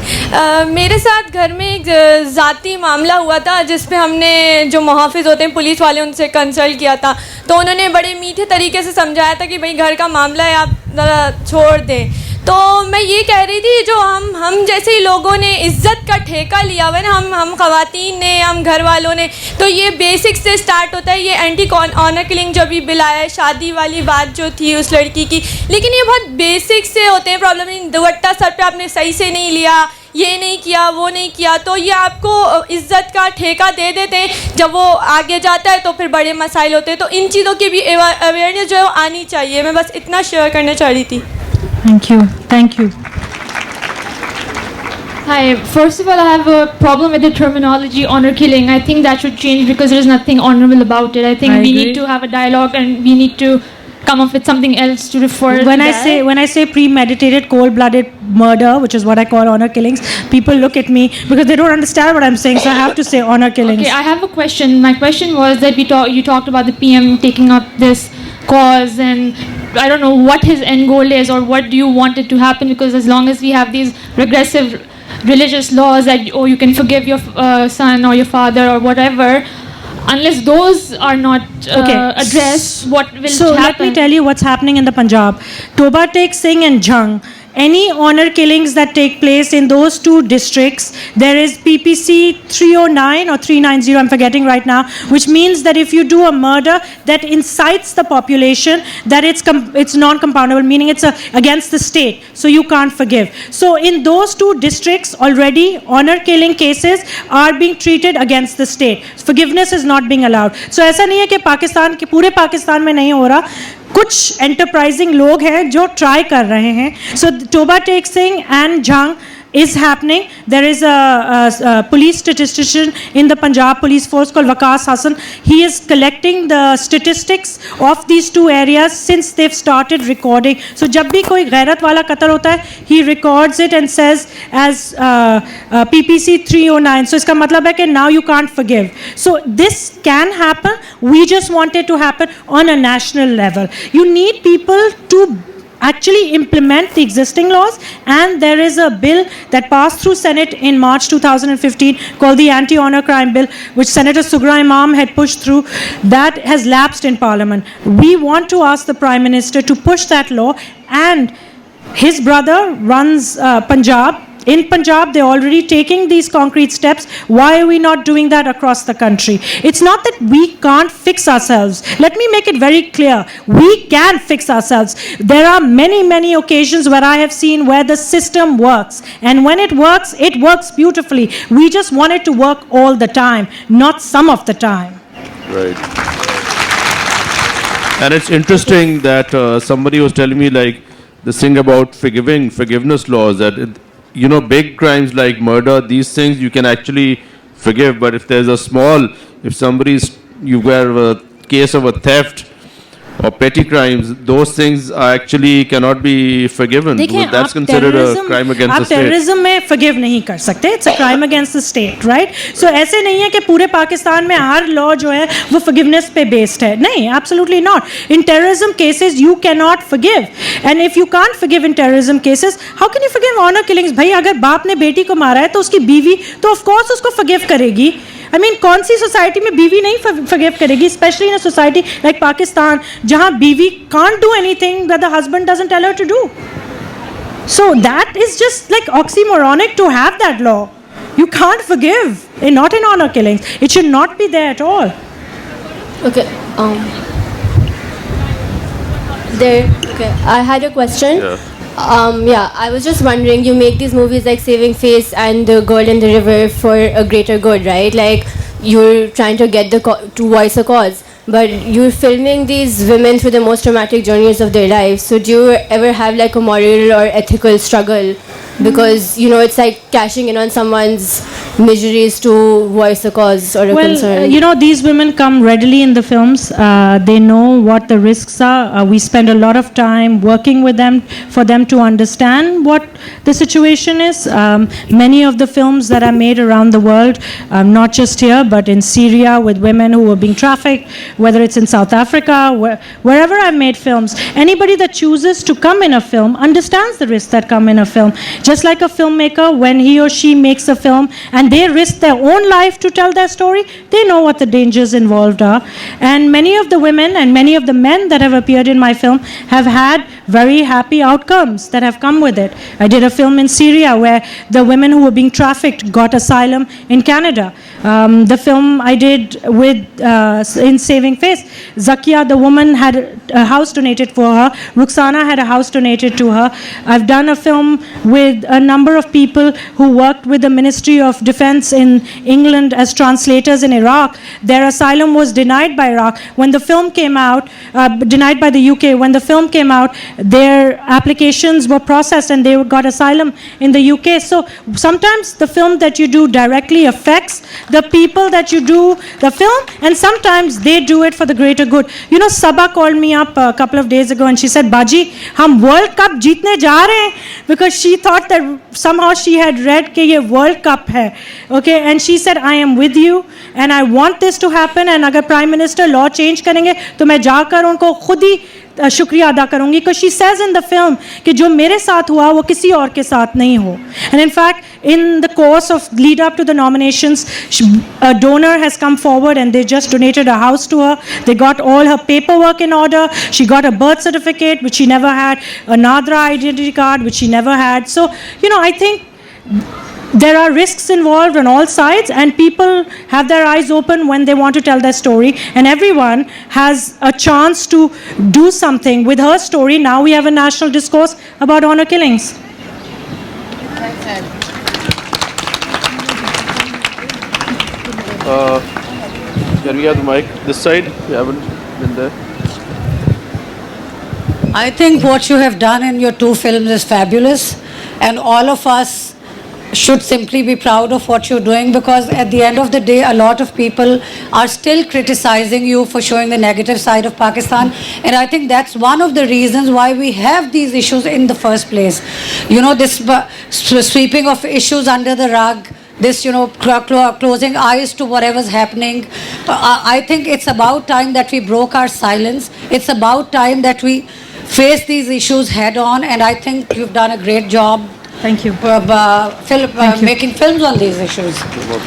मेरे साथ घर में एक ज़ाती मामला हुआ था जिस पे हमने जो मुहाफ़िज़ होते हैं पुलिस वाले उनसे कंसल्ट किया था। तो उन्होंने बड़े मीठे तरीके से समझाया था कि भाई घर का मामला है, आप ज़रा छोड़ दें। तो मैं ये कह रही थी जो हम जैसे ही लोगों ने इज़्ज़त का ठेका लिया हुआ है ना, हम ख़वातीन ने, हम घर वालों ने, तो ये बेसिक से स्टार्ट होता है। ये एंटी ऑनर किलिंग जो भी बिल आया है, शादी वाली बात जो थी उस लड़की की, लेकिन ये बहुत बेसिक से होते हैं प्रॉब्लम। दुपट्टा सर पे आपने सही से नहीं लिया, ये नहीं किया, वो नहीं किया, तो ये आपको इज़्ज़त का ठेका दे देते हैं। जब वो आगे जाता है तो फिर बड़े मसाइल होते हैं। तो इन चीज़ों की भी अवेयरनेस जो है वो आनी चाहिए। मैं बस इतना शेयर करना चाह रही थी। Thank you. Thank you. Hi. First of all, I have a problem with the terminology honor killing. I think that should change because there is nothing honorable about it. I think we need to have a dialogue and we need to come up with something else to refer to that. When I say premeditated, cold-blooded murder, which is what I call honor killings, people look at me because they don't understand what I'm saying. So I have to say honor killings. Okay, I have a question. My question was that you talked about the PM taking up this cause, and I don't know what his end goal is or what do you want it to happen, because as long as we have these regressive religious laws that you can forgive your son or your father or whatever, unless those are not addressed, what will happen? So let me tell you what's happening in the Punjab. Toba Tek Singh and Jhang, any honor killings that take place in those two districts, there is PPC 309 or 390, I'm forgetting right now, which means that if you do a murder that incites the population, that it's non-compoundable, meaning it's against the state, so you can't forgive. So in those two districts already, honor killing cases are being treated against the state. Forgiveness is not being allowed. So ऐसा नहीं है कि पाकिस्तान के पूरे पाकिस्तान में नहीं हो रहा, कुछ एंटरप्राइजिंग लोग हैं जो ट्राई कर रहे हैं. सो टोबा टेक सिंह एंड जंग is happening. There is a police statistician in the Punjab police force called Waqas Hassan. He is collecting the statistics of these two areas since they've started recording. So जब भी कोई गैरत वाला कत्ल होता है, he records it and says as PPC 309. So इसका मतलब है कि now you can't forgive. So this can happen. We just want it to happen on a national level. You need people to actually implement the existing laws, and there is a bill that passed through Senate in March 2015 called the Anti-Honor Crime Bill, which Senator Sughra Imam had pushed through, that has lapsed in Parliament. We want to ask the Prime Minister to push that law, and his brother runs Punjab. In Punjab, they're already taking these concrete steps. Why are we not doing that across the country? It's not that we can't fix ourselves. Let me make it very clear. We can fix ourselves. There are many, many occasions where I have seen where the system works. And when it works beautifully. We just want it to work all the time, not some of the time. Right. And it's interesting that somebody was telling me like this thing about forgiveness laws, that big crimes like murder, these things you can actually forgive, but if there's you have a case of a theft or petty crimes, those things actually cannot be forgiven. देखिए, That's आप considered a terrorism- crime against आप the state. terrorism में forgive नहीं कर सकते. It's a crime against the state, right? So ऐसे नहीं है कि पूरे पाकिस्तान में हर law जो है वो forgiveness पे based है. नहीं, absolutely not. In terrorism cases you cannot forgive, and if you can't forgive in terrorism cases, how can you forgive honor killings? भाई अगर बाप ने बेटी को मारा है तो उसकी बीवी तो of course उसको forgive करेगी. I mean, कौन सी सोसाइटी में बीवी नहीं forgive करेगी, especially in a society like Pakistan, जहाँ बीवी can't do anything that the husband doesn't tell her to do. So that is just like oxymoronic to have that law. You can't forgive, not in honor killings. It should not be there at all. Okay. Okay. I had a question. Yeah. I was just wondering, you make these movies like Saving Face and The Girl in the River for a greater good, right? Like, you're trying to get to voice a cause, but you're filming these women through the most traumatic journeys of their lives. So do you ever have like a moral or ethical struggle? Because, it's like cashing in on someone's miseries to voice a cause or a concern. These women come readily in the films. They know what the risks are. We spend a lot of time working with them for them to understand what the situation is. Many of the films that are made around the world, not just here, but in Syria with women who were being trafficked, whether it's in South Africa, wherever I've made films, anybody that chooses to come in a film understands the risks that come in a film. Just like a filmmaker, when he or she makes a film and they risk their own life to tell their story, they know what the dangers involved are. And many of the women and many of the men that have appeared in my film have had very happy outcomes that have come with it. I did a film in Syria where the women who were being trafficked got asylum in Canada. The film I did in Saving Face, Zakia, the woman, had a house donated for her. Ruxana had a house donated to her. I've done a film with a number of people who worked with the Ministry of Defense in England as translators in Iraq. Their asylum was denied by Iraq. When the film came out, denied by the UK, when the film came out, their applications were processed and they got asylum in the UK. So sometimes the film that you do directly affects the people that you do the film, and sometimes they do it for the greater good. Sabah called me up a couple of days ago and she said, Baji, hum World Cup jeetne ja rahe hain, because she thought that somehow she had read ke ye World Cup hai. Okay, and she said, I am with you and I want this to happen, and agar Prime Minister law change karenge to main jaakar unko khud hi शुक्रिया अदा करूंगी, because she says in the film कि जो मेरे साथ हुआ वो किसी और के साथ नहीं हो. And in fact, in the course of lead up to the nominations, a donor has come forward and they just donated a house to her. They got all her paperwork in order. She got a birth certificate, which she never had, a NADRA identity card, which she never had. So, I think there are risks involved on all sides, and people have their eyes open when they want to tell their story, and everyone has a chance to do something with her story. Now we have a national discourse about honor killings. Can we have the mic this side? We haven't been there. I think what you have done in your two films is fabulous, and all of us should simply be proud of what you're doing, because at the end of the day, a lot of people are still criticizing you for showing the negative side of Pakistan, and I think that's one of the reasons why we have these issues in the first place. This sweeping of issues under the rug, this, closing eyes to whatever's happening. I think it's about time that we broke our silence. It's about time that we face these issues head on, and I think you've done a great job. Thank you. Making films on these issues.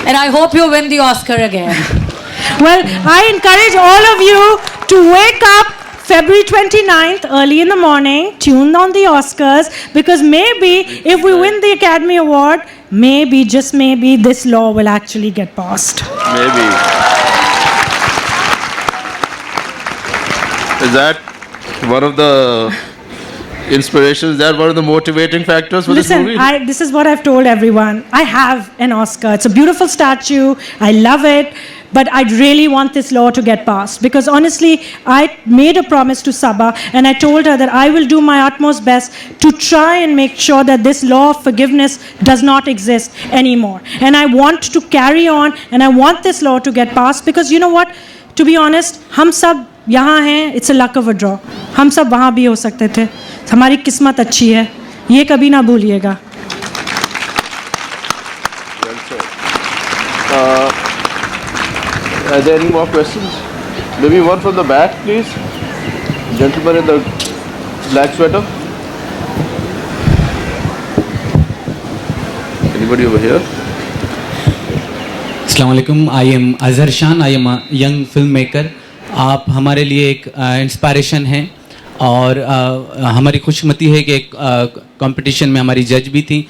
And I hope you win the Oscar again. Well, I encourage all of you to wake up February 29th, early in the morning, tune on the Oscars, because maybe if we win the Academy Award, maybe, just maybe, this law will actually get passed. Maybe. Is that one of the inspirations? Is that one of the motivating factors for this movie? This is what I've told everyone. I have an Oscar. It's a beautiful statue. I love it. but I really want this law to get passed because honestly, I made a promise to Sabha and I told her that I will do my utmost best to try and make sure that this law of forgiveness does not exist anymore. And I want to carry on and I want this law to get passed because you know what? To be honest, हम सब यहाँ हैं, it's a luck of a draw. हम सब वहाँ भी हो सकते थे. हमारी किस्मत अच्छी है. ये कभी ना भूलिएगा. Are there any more questions? Maybe one from the back, please. Gentleman in the black sweater. Anybody over here? Assalamu alaikum. I am Azhar Shan. I am a young filmmaker. आप हमारे लिए एक इंस्पायरेशन हैं और हमारी खुशकिस्मती है कि एक कंपटीशन में हमारी जज भी थी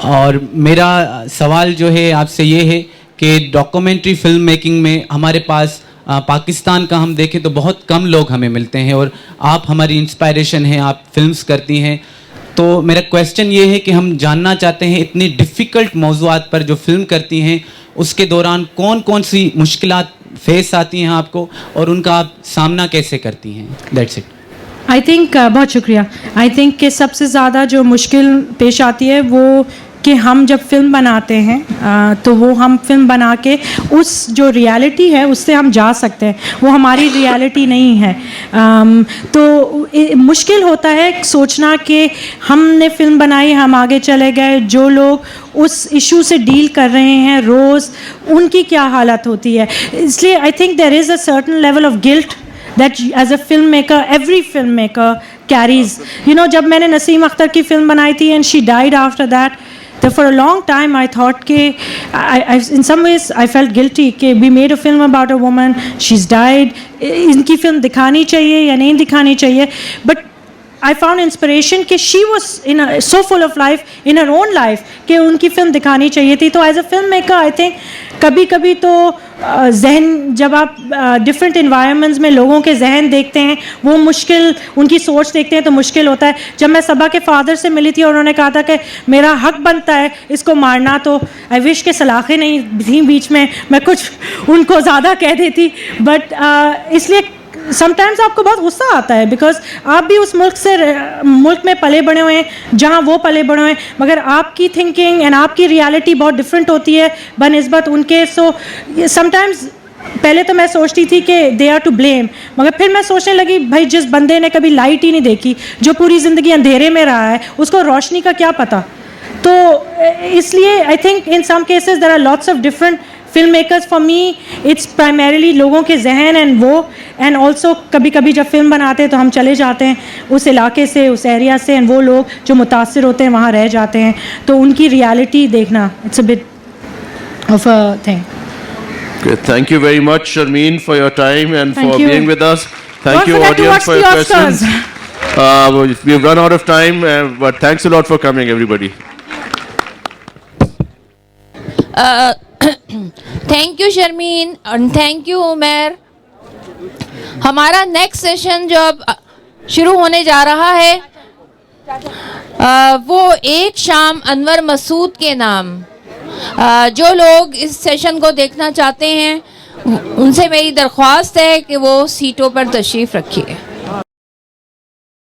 और मेरा सवाल जो है आपसे ये है कि डॉक्यूमेंट्री फिल्म मेकिंग में हमारे पास पाकिस्तान का हम देखें तो बहुत कम लोग हमें मिलते हैं और आप हमारी इंस्पायरेशन हैं, आप फिल्म्स करती हैं. तो मेरा क्वेश्चन ये है कि हम जानना चाहते हैं इतनी डिफ़िकल्ट मौज़ूआत पर जो फिल्म करती हैं उसके दौरान कौन कौन सी मुश्किलात फेस आती हैं आपको और उनका आप सामना कैसे करती हैं. That's it. आई थिंक बहुत शुक्रिया. आई थिंक कि सबसे ज़्यादा जो मुश्किल पेश आती है वो कि हम जब फिल्म बनाते हैं तो वो हम फिल्म बना के उस जो रियलिटी है उससे हम जा सकते हैं, वो हमारी रियलिटी नहीं है. तो मुश्किल होता है सोचना कि हमने फिल्म बनाई, हम आगे चले गए, जो लोग उस इशू से डील कर रहे हैं रोज़ उनकी क्या हालत होती है. इसलिए I think there is a certain level of guilt that as a filmmaker, every filmmaker carries. You know, जब मैंने नसीम अख्तर की फिल्म बनाई थी and she died after that, so for a long time I thought कि in some ways I felt guilty कि we made a film about a woman, she's died, इनकी film दिखानी चाहिए या नहीं दिखानी चाहिए. But I found inspiration कि she was so full of life in her own life कि उनकी फिल्म दिखानी चाहिए थी. तो as a filmmaker I think कभी कभी तो जहन जब आप डिफरेंट इन्वायरमेंट्स में लोगों के जहन देखते हैं, वो मुश्किल, उनकी सोच देखते हैं तो मुश्किल होता है. जब मैं सबा के फादर से मिली थी और उन्होंने कहा था कि मेरा हक बनता है इसको मारना, तो आई विश के सलाखें नहीं थी बीच में, मैं कुछ उनको ज़्यादा कह देती. बट इसलिए समटाइम्स आपको बहुत गुस्सा आता है बिकॉज आप भी उस मुल्क में पले बड़े हुए हैं जहाँ वो पले बड़े हुए हैं, मगर आपकी थिंकिंग एंड आपकी रियलिटी बहुत डिफरेंट होती है बनस्बत उनके. सो समटाइम्स पहले तो मैं सोचती थी कि दे आर टू ब्लेम, मगर फिर मैं सोचने लगी भाई जिस बंदे ने कभी लाइट ही नहीं देखी, जो पूरी ज़िंदगी अंधेरे में रहा है, उसको रोशनी का क्या पता. तो इसलिए I think in some cases there are lots of different filmmakers. For me it's primarily लोगों के जहन एंड ऑल्सो कभी कभी जब फिल्म बनाते हैं तो हम चले जाते हैं उस इलाके से, उस एरिया से, एंड वो लोग जो मुतासिर होते हैं वहाँ रह जाते हैं, तो उनकी रियलिटी देखना it's a bit of a thing. Thank you very much, Sharmeen, for your time and Thank for you. being with us. Thank you, Don't forget to audience, watch for the your Oscars. questions. We've run out of time, but thanks a lot for coming, everybody. Thank you Sharmeen और thank you Umar. हमारा next session जो अब शुरू होने जा रहा है वो एक शाम अनवर मसूद के नाम. जो लोग इस सेशन को देखना चाहते हैं उनसे मेरी दरख्वास्त है कि वो सीटों पर तशरीफ़ रखिए.